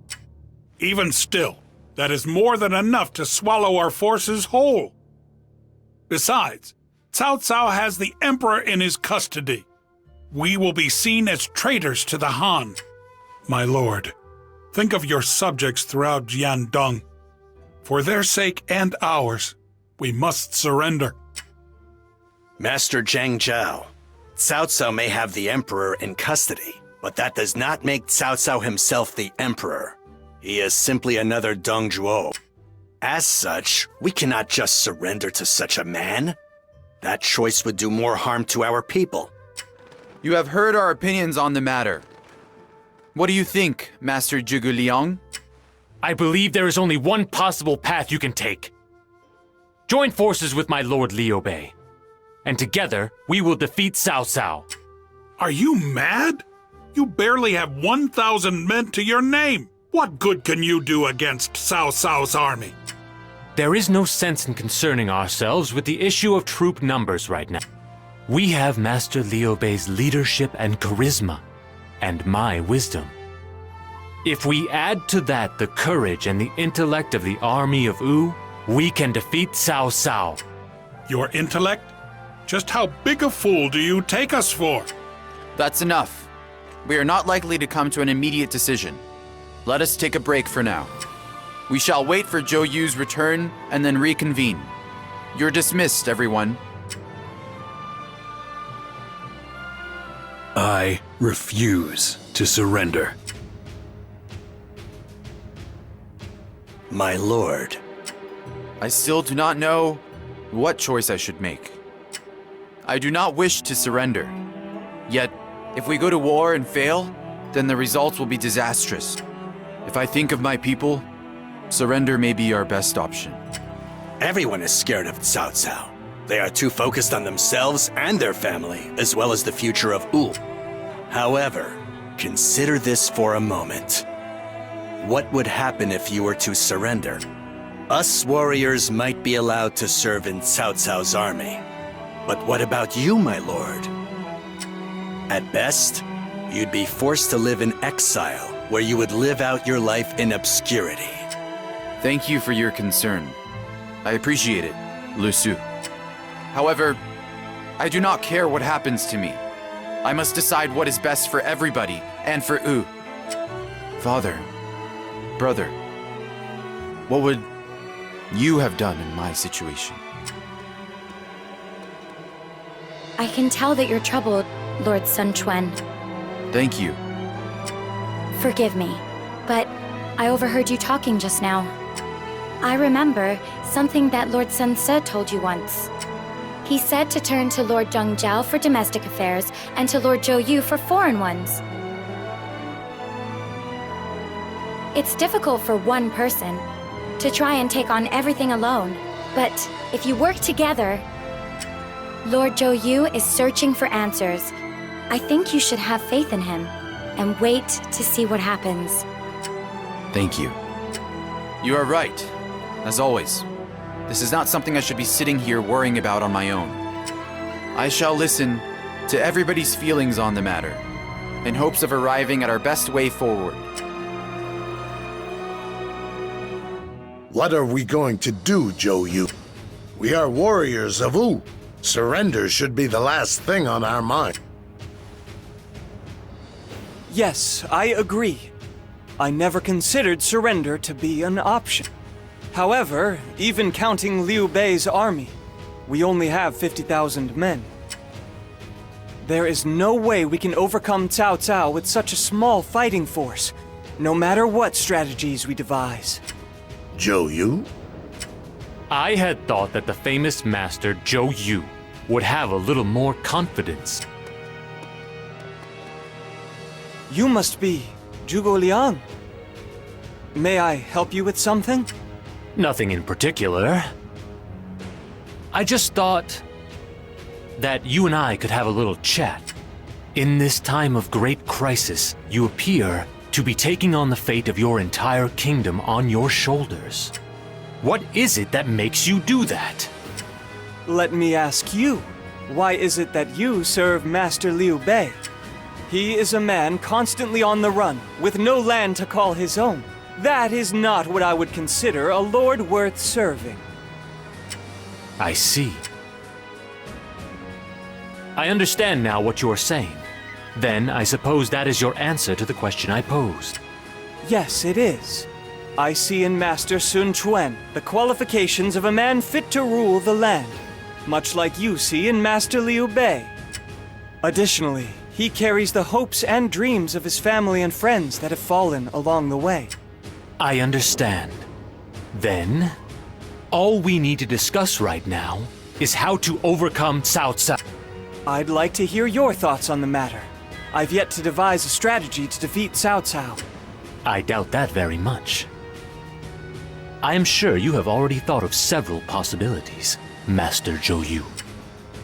Even still, that is more than enough to swallow our forces whole. Besides, Cao Cao has the emperor in his custody. We will be seen as traitors to the Han. My lord, think of your subjects throughout Jiandong. For their sake and ours, we must surrender. Master Zhang Zhao, Cao Cao may have the emperor in custody, but that does not make Cao Cao himself the emperor. He is simply another Dongzhuo. As such, we cannot just surrender to such a man. That choice would do more harm to our people. You have heard our opinions on the matter. What do you think, Master Zhuge Liang? I believe there is only one possible path you can take. Join forces with my lord Liu Bei, and together we will defeat Cao Cao. Are you mad? You barely have 1,000 men to your name. What good can you do against Cao Cao's army? There is no sense in concerning ourselves with the issue of troop numbers right now. We have Master Liu Bei's leadership and charisma, and my wisdom. If we add to that the courage and the intellect of the army of Wu, we can defeat Cao Cao. Your intellect? Just how big a fool do you take us for? That's enough. We are not likely to come to an immediate decision. Let us take a break for now. We shall wait for Zhou Yu's return and then reconvene. You're dismissed, everyone. I refuse to surrender. My lord. I still do not know what choice I should make. I do not wish to surrender. Yet, if we go to war and fail, then the results will be disastrous. If I think of my people, surrender may be our best option. Everyone is scared of Cao Cao. They are too focused on themselves and their family, as well as the future of Wu. However, consider this for a moment. What would happen if you were to surrender? Us warriors might be allowed to serve in Cao Cao's army. But what about you, my lord? At best, you'd be forced to live in exile, where you would live out your life in obscurity. Thank you for your concern. I appreciate it, Lu Su. However, I do not care what happens to me. I must decide what is best for everybody and for Wu. Father, brother, what would you have done in my situation? I can tell that you're troubled, Lord Sun Quan. Thank you. Forgive me, but I overheard you talking just now. I remember something that Lord Sun Ce told you once. He said to turn to Lord Zhang Zhao for domestic affairs and to Lord Zhou Yu for foreign ones. It's difficult for one person to try and take on everything alone, but if you work together, Lord Zhou Yu is searching for answers. I think you should have faith in him and wait to see what happens. Thank you. You are right, as always. This is not something I should be sitting here worrying about on my own. I shall listen to everybody's feelings on the matter, in hopes of arriving at our best way forward. What are we going to do, Zhou Yu? We are warriors of Wu. Surrender should be the last thing on our mind. Yes, I agree. I never considered surrender to be an option. However, even counting Liu Bei's army, we only have 50,000 men. There is no way we can overcome Cao Cao with such a small fighting force, no matter what strategies we devise. Zhou Yu? I had thought that the famous master Zhou Yu would have a little more confidence. You must be Zhuge Liang. May I help you with something? Nothing in particular. I just thought that you and I could have a little chat. In this time of great crisis, you appear to be taking on the fate of your entire kingdom on your shoulders. What is it that makes you do that? Let me ask you, why is it that you serve Master Liu Bei? He is a man constantly on the run, with no land to call his own. That is not what I would consider a lord worth serving. I see. I understand now what you're saying. Then I suppose that is your answer to the question I posed. Yes, it is. I see in Master Sun Quan the qualifications of a man fit to rule the land, much like you see in Master Liu Bei. Additionally, he carries the hopes and dreams of his family and friends that have fallen along the way. I understand. Then, all we need to discuss right now is how to overcome Cao Cao. I'd like to hear your thoughts on the matter. I've yet to devise a strategy to defeat Cao Cao. I doubt that very much. I am sure you have already thought of several possibilities, Master Zhou Yu.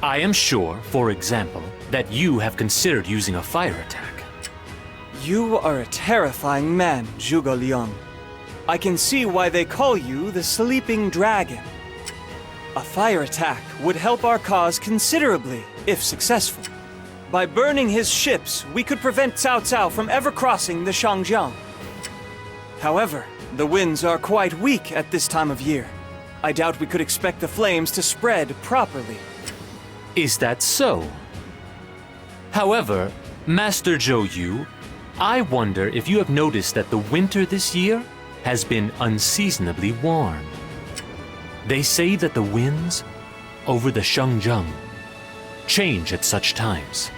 I am sure, for example, that you have considered using a fire attack. You are a terrifying man, Zhuge Liang. I can see why they call you the Sleeping Dragon. A fire attack would help our cause considerably, if successful. By burning his ships, we could prevent Cao Cao from ever crossing the Shangjiang. However, the winds are quite weak at this time of year. I doubt we could expect the flames to spread properly. Is that so? However, Master Zhou Yu, I wonder if you have noticed that the winter this year has been unseasonably warm. They say that the winds over the Shangjiang change at such times.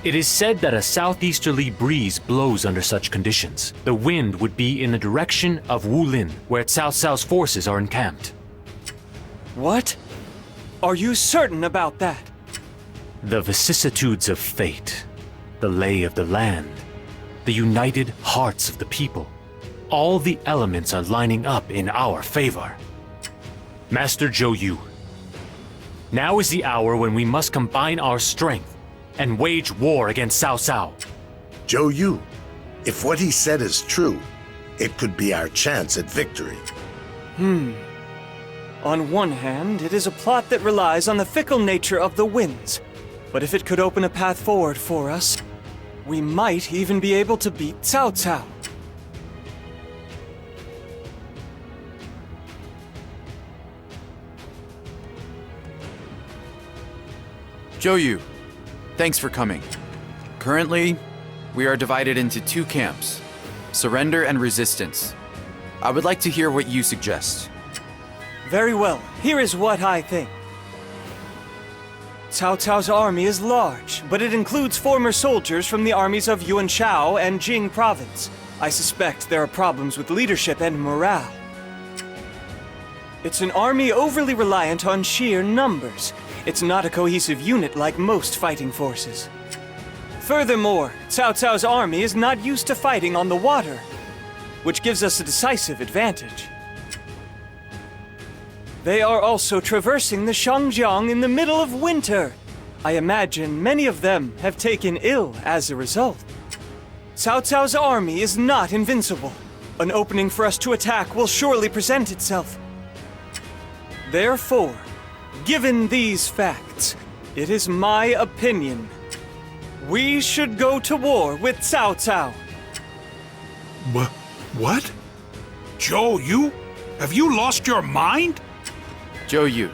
It is said that a southeasterly breeze blows under such conditions. The wind would be in the direction of Wulin, where Cao Cao's forces are encamped. What? Are you certain about that? The vicissitudes of fate, the lay of the land, the united hearts of the people, all the elements are lining up in our favor. Master Zhou Yu, now is the hour when we must combine our strength and wage war against Cao Cao. Zhou Yu, if what he said is true, it could be our chance at victory. On one hand, it is a plot that relies on the fickle nature of the winds. But if it could open a path forward for us, we might even be able to beat Cao Cao. Zhou Yu, thanks for coming. Currently, we are divided into two camps, surrender and resistance. I would like to hear what you suggest. Very well, here is what I think. Cao Cao's army is large, but it includes former soldiers from the armies of Yuan Shao and Jing province. I suspect there are problems with leadership and morale. It's an army overly reliant on sheer numbers. It's not a cohesive unit like most fighting forces. Furthermore, Cao Cao's army is not used to fighting on the water, which gives us a decisive advantage. They are also traversing the Shangjiang in the middle of winter. I imagine many of them have taken ill as a result. Cao Cao's army is not invincible. An opening for us to attack will surely present itself. Therefore, given these facts, it is my opinion we should go to war with Cao Cao. What? Zhou Yu? Have you lost your mind? Zhou Yu,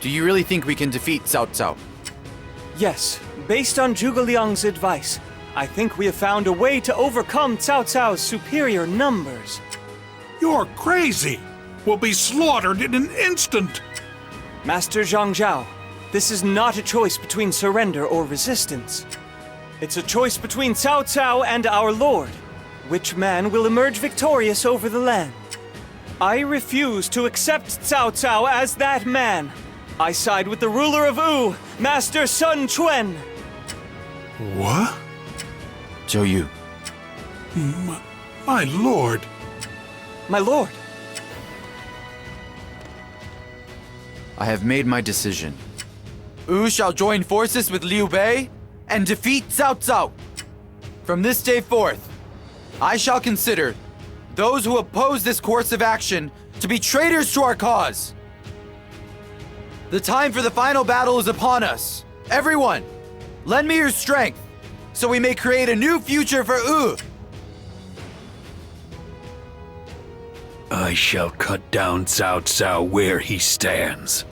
do you really think we can defeat Cao Cao? Yes, based on Zhuge Liang's advice, I think we have found a way to overcome Cao Cao's superior numbers. You're crazy! We'll be slaughtered in an instant! Master Zhang Zhao, this is not a choice between surrender or resistance. It's a choice between Cao Cao and our Lord. Which man will emerge victorious over the land? I refuse to accept Cao Cao as that man. I side with the ruler of Wu, Master Sun Quan. What? Zhou Yu. My lord. My lord. I have made my decision. Wu shall join forces with Liu Bei and defeat Cao Cao. From this day forth, I shall consider those who oppose this course of action to be traitors to our cause. The time for the final battle is upon us. Everyone, lend me your strength, so we may create a new future for Wu. I shall cut down Cao Cao where he stands.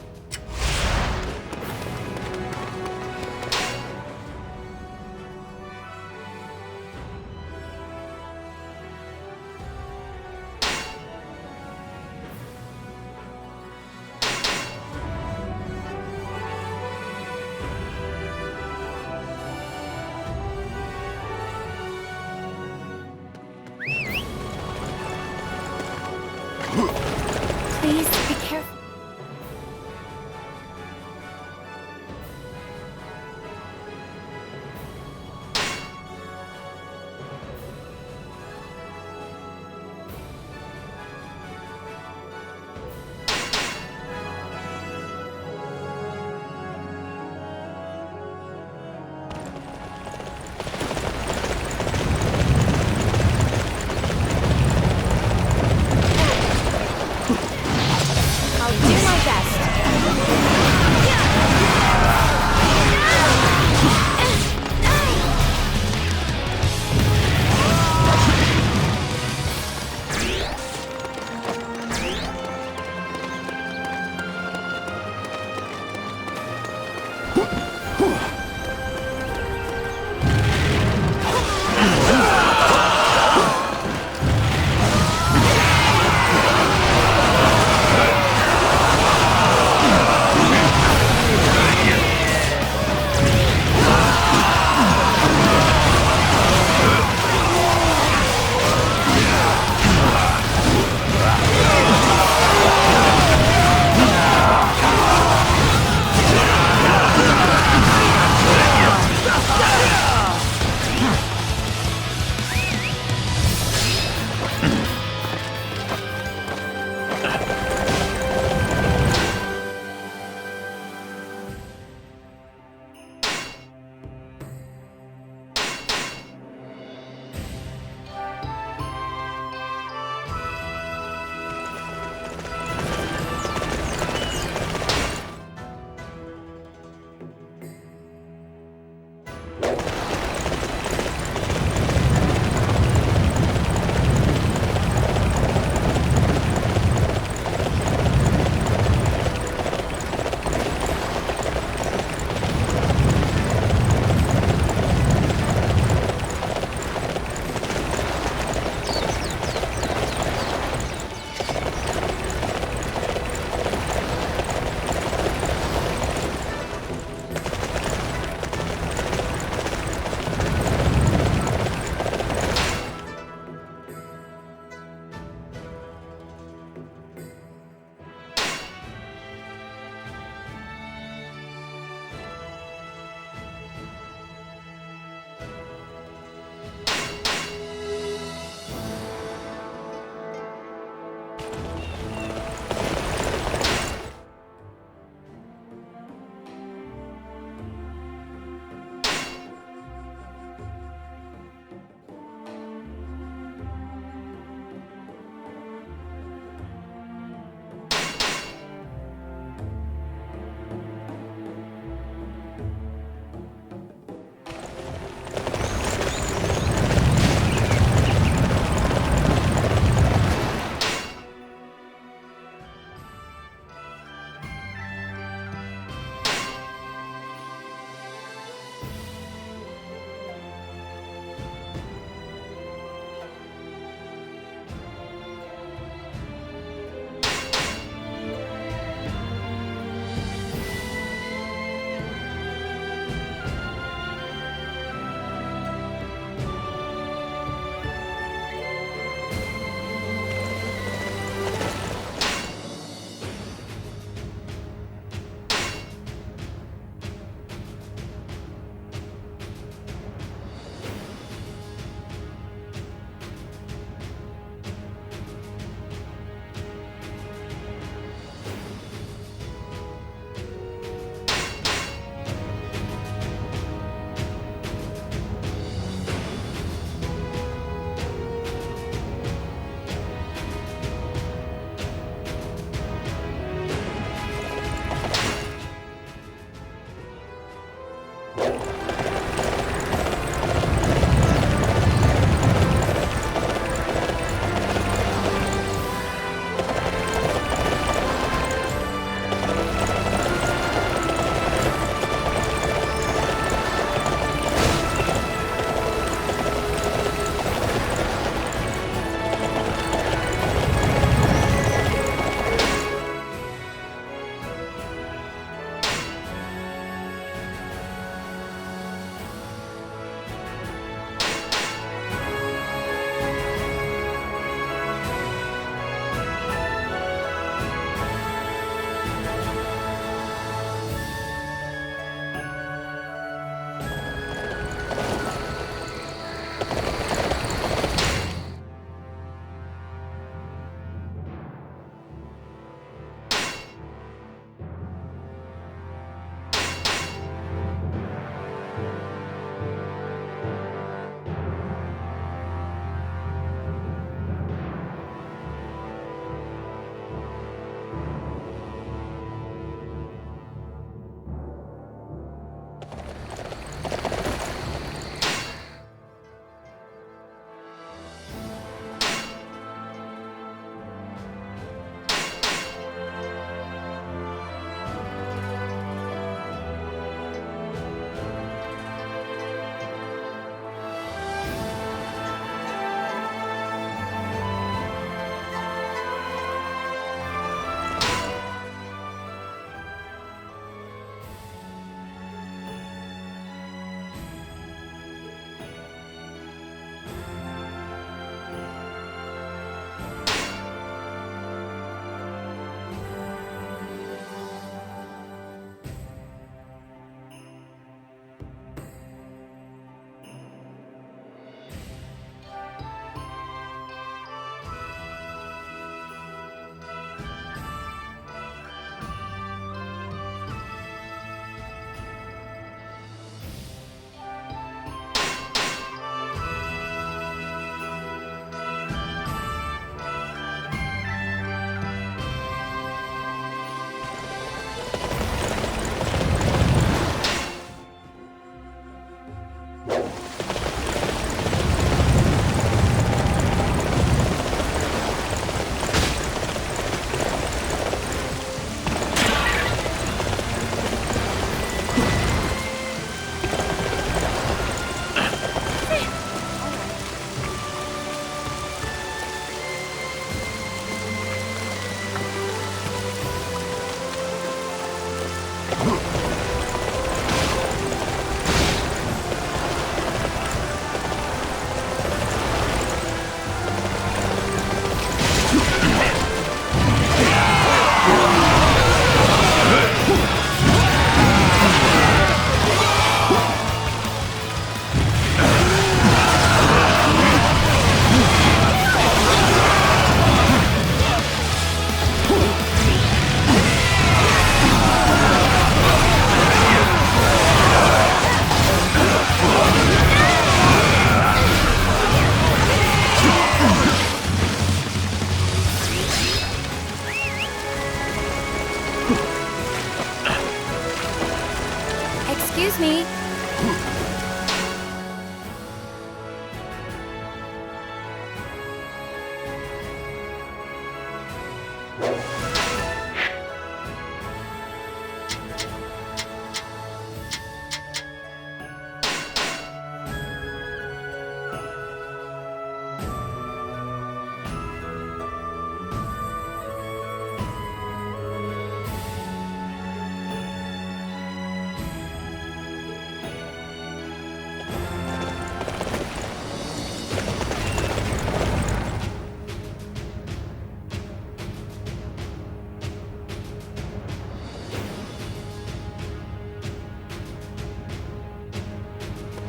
Please be careful.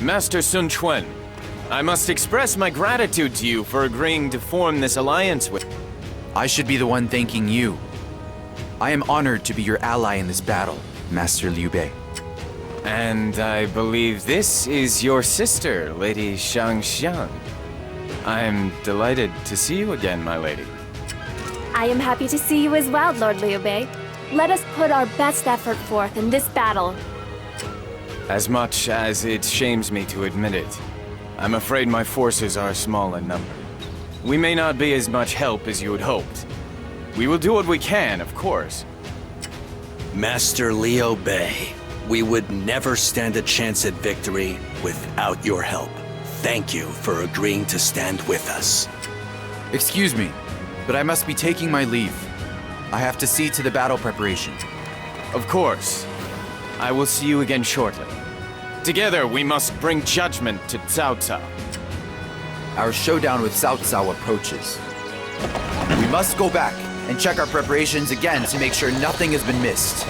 Master Sun Quan, I must express my gratitude to you for agreeing to form this alliance with... I should be the one thanking you. I am honored to be your ally in this battle, Master Liu Bei. And I believe this is your sister, Lady Shangxiang. I'm delighted to see you again, my lady. I am happy to see you as well, Lord Liu Bei. Let us put our best effort forth in this battle. As much as it shames me to admit it, I'm afraid my forces are small in number. We may not be as much help as you had hoped. We will do what we can, of course. Master Liu Bei, we would never stand a chance at victory without your help. Thank you for agreeing to stand with us. Excuse me, but I must be taking my leave. I have to see to the battle preparation. Of course. I will see you again shortly. Together, we must bring judgment to Cao Cao. Our showdown with Cao Cao approaches. We must go back and check our preparations again to make sure nothing has been missed.